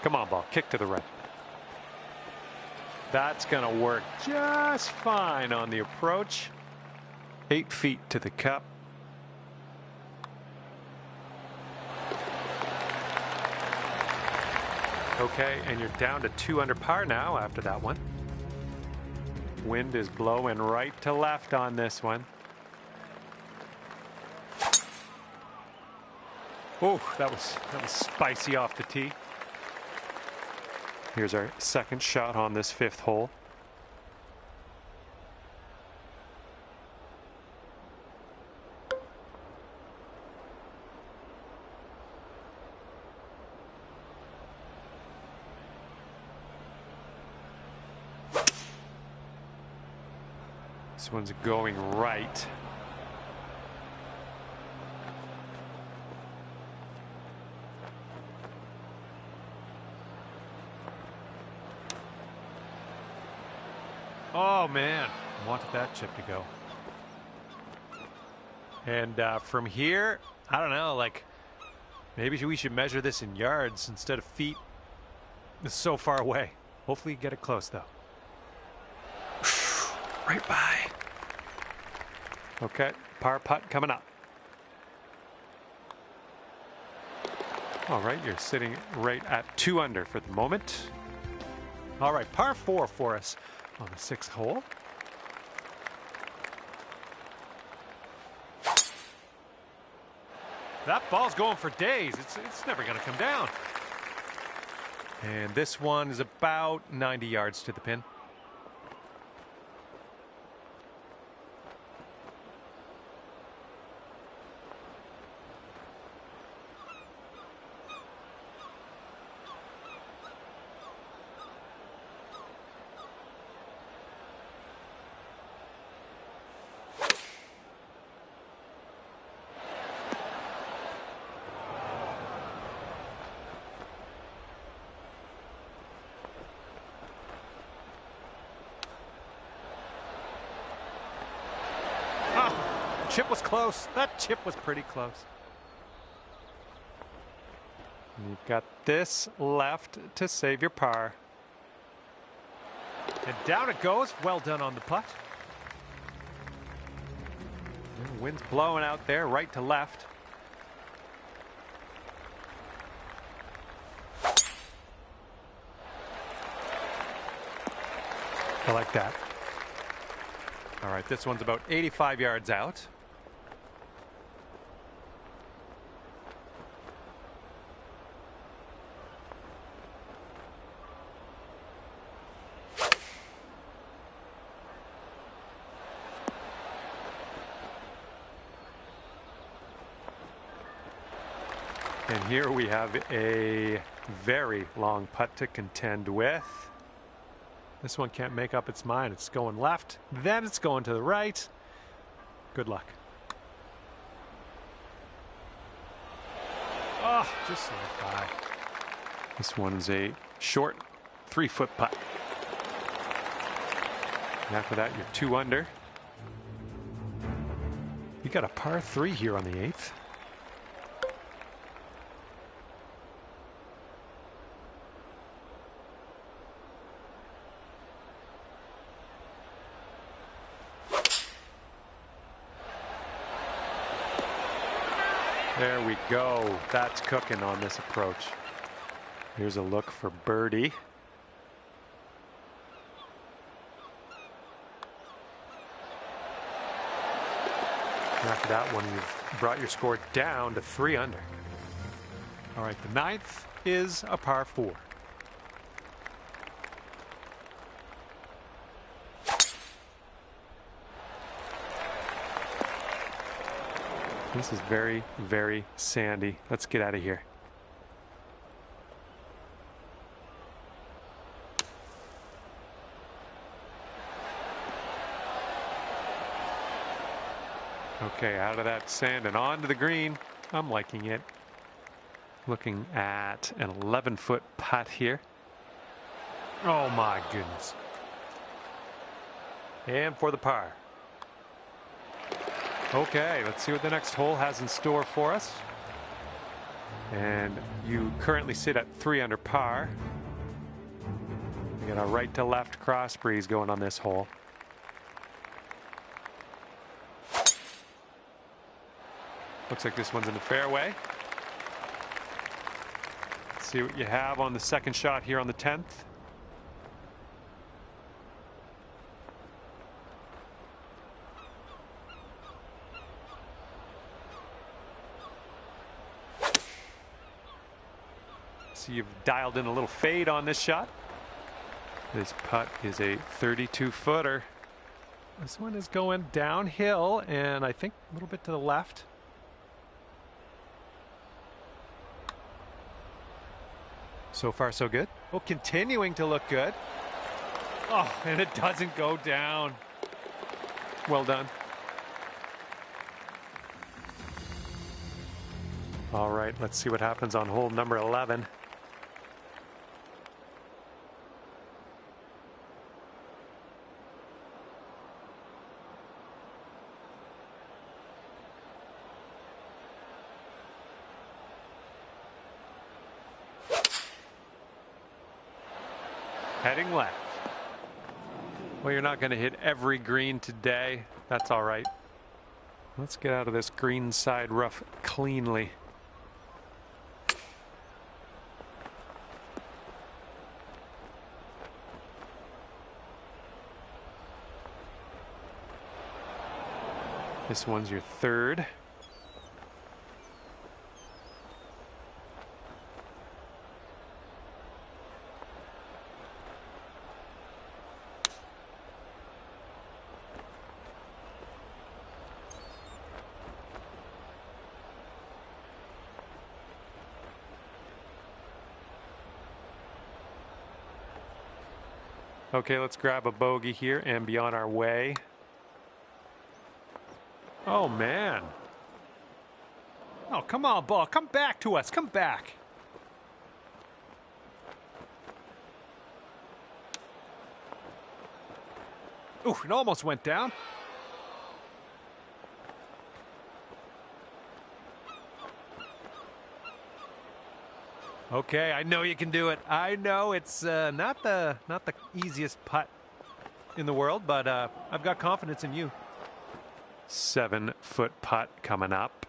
Come on, ball. Kick to the right. That's going to work just fine on the approach. 8 feet to the cup. Okay, and you're down to 2 under par now after that one. Wind is blowing right to left on this one. Oh, that was spicy off the tee. Here's our second shot on this fifth hole. This one's going right. Oh man, wanted that chip to go. And from here, I don't know, like maybe we should measure this in yards instead of feet. It's so far away. Hopefully you get it close though. Right by. Okay, par putt coming up. All right, you're sitting right at 2 under for the moment. All right, par 4 for us on the 6th hole. That ball's going for days. It's never going to come down. And this one is about 90 yards to the pin. Oh, chip was close. That chip was pretty close. And you've got this left to save your par. And down it goes. Well done on the putt. Wind's blowing out there, right to left. I like that. All right, this one's about 85 yards out. And here we have a very long putt to contend with. This one can't make up its mind. It's going left, then it's going to the right. Good luck. Oh, just like by. This one's a short 3-foot putt. And after that, you're 2 under. You got a par 3 here on the 8th. There we go. That's cooking on this approach. Here's a look for birdie. And after that one, you've brought your score down to 3 under. All right, the 9th is a par 4. This is very, very sandy. Let's get out of here. Okay, out of that sand and onto the green. I'm liking it. Looking at an 11-foot putt here. Oh my goodness. And for the par. Okay, let's see what the next hole has in store for us. And you currently sit at 3 under par. We got a right to left cross breeze going on this hole. Looks like this one's in the fairway. Let's see what you have on the second shot here on the 10th. So you've dialed in a little fade on this shot. This putt is a 32-footer. This one is going downhill and I think a little bit to the left. So far, so good. Well, continuing to look good. Oh, and it doesn't go down. Well done. All right, let's see what happens on hole number 11. Heading left. Well, you're not going to hit every green today. That's all right. Let's get out of this green side rough cleanly. This one's your 3rd. Okay, let's grab a bogey here and be on our way. Oh, man. Oh, come on, ball. Come back to us. Come back. Ooh, it almost went down. Okay, I know you can do it. I know it's not the easiest putt in the world, but I've got confidence in you. 7-foot putt coming up.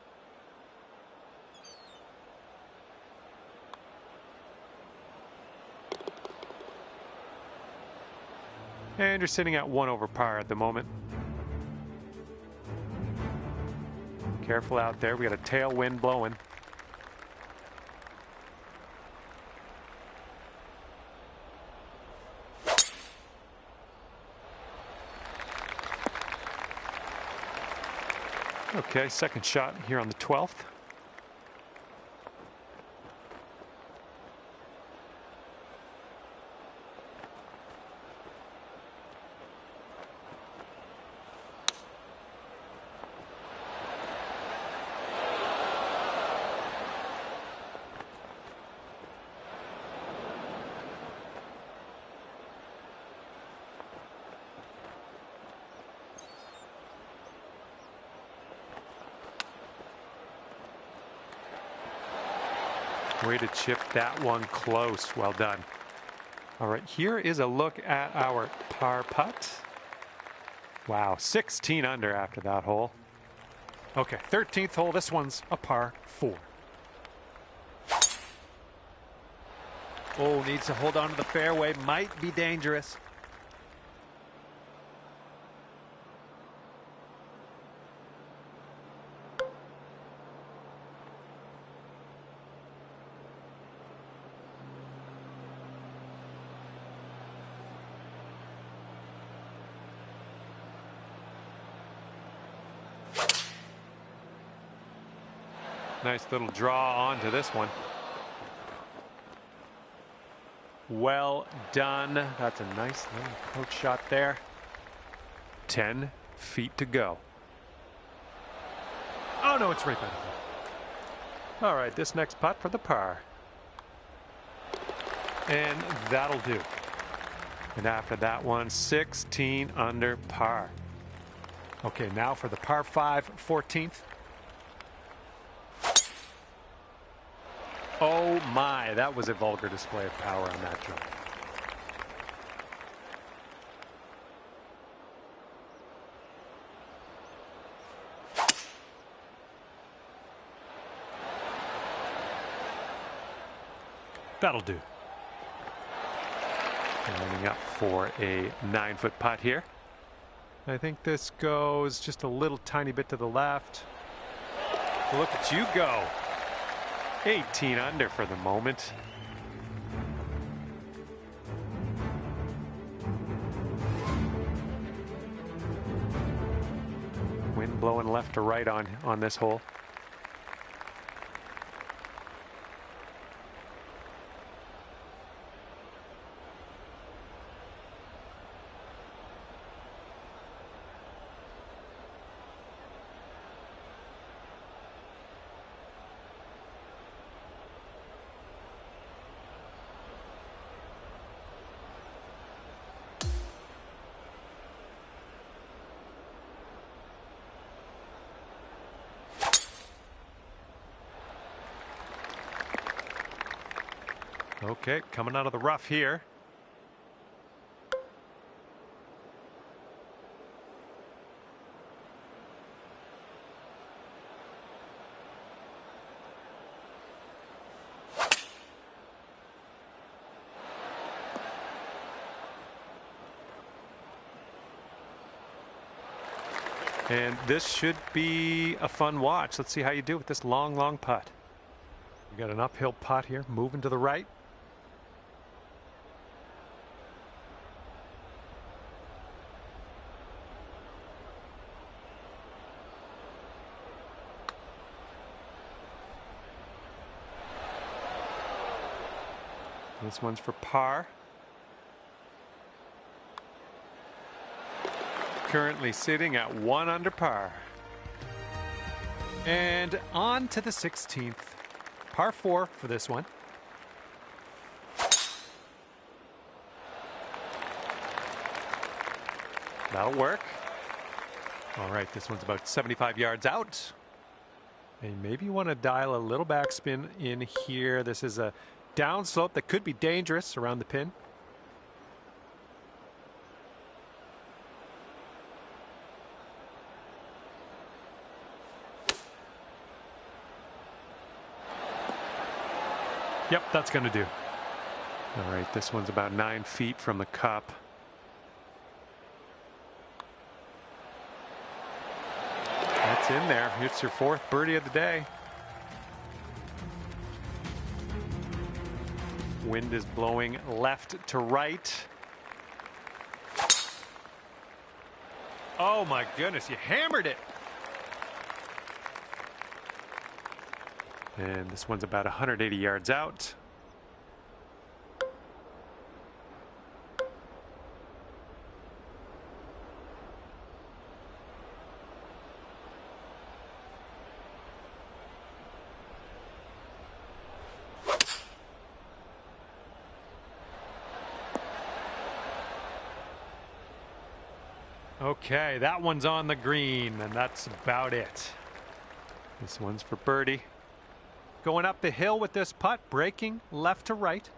And you're sitting at 1 over par at the moment. Careful out there. We got a tailwind blowing. Okay, second shot here on the 12th. Way to chip that one close. Well done. All right, here is a look at our par putt. Wow, 16 under after that hole. Okay, 13th hole. This one's a par 4. Oh, needs to hold on to the fairway. Might be dangerous. Nice little draw onto this one. Well done. That's a nice little approach shot there. 10 feet to go. Oh no, it's right by the hole. All right, this next putt for the par. And that'll do. And after that one, 16 under par. Okay, now for the par 5, 14th. Oh my, that was a vulgar display of power on that drive. That'll do. Lining up for a 9-foot putt here. I think this goes just a little tiny bit to the left. Look at you go. 18 under for the moment. Wind blowing left to right on this hole. Okay, coming out of the rough here. And this should be a fun watch. Let's see how you do with this long putt. We got an uphill putt here, moving to the right. This one's for par. Currently sitting at 1 under par. And on to the 16th. Par 4 for this one. That'll work. All right, this one's about 75 yards out. And maybe you want to dial a little backspin in here. This is a downslope that could be dangerous around the pin. Yep, that's going to do. All right, this one's about 9 feet from the cup. That's in there. It's your 4th birdie of the day. Wind is blowing left to right. Oh my goodness, you hammered it. And this one's about 180 yards out. Okay, that one's on the green, and that's about it. This one's for birdie. Going up the hill with this putt, breaking left to right.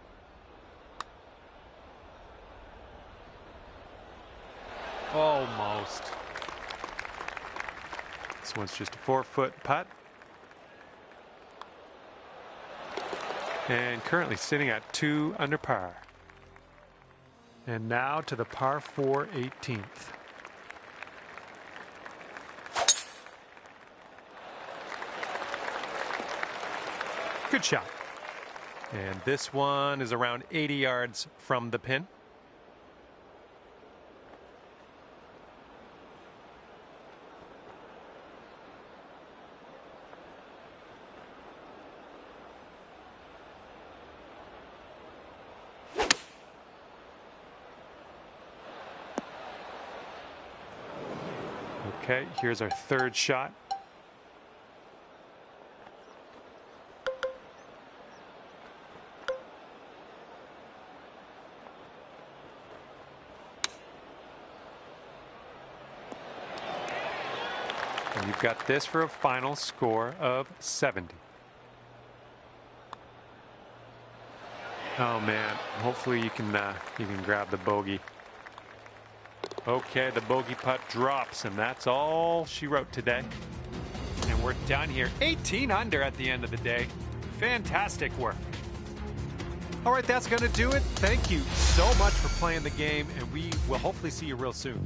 Almost. This one's just a 4-foot putt. And currently sitting at 2 under par. And now to the par 4 18th. Good shot. And this one is around 80 yards from the pin. Okay, here's our 3rd shot. And you've got this for a final score of 70. Oh man, hopefully you can grab the bogey. Okay, the bogey putt drops, and that's all she wrote today. And we're done here. 18 under at the end of the day. Fantastic work. All right, that's going to do it. Thank you so much for playing the game, and we will hopefully see you real soon.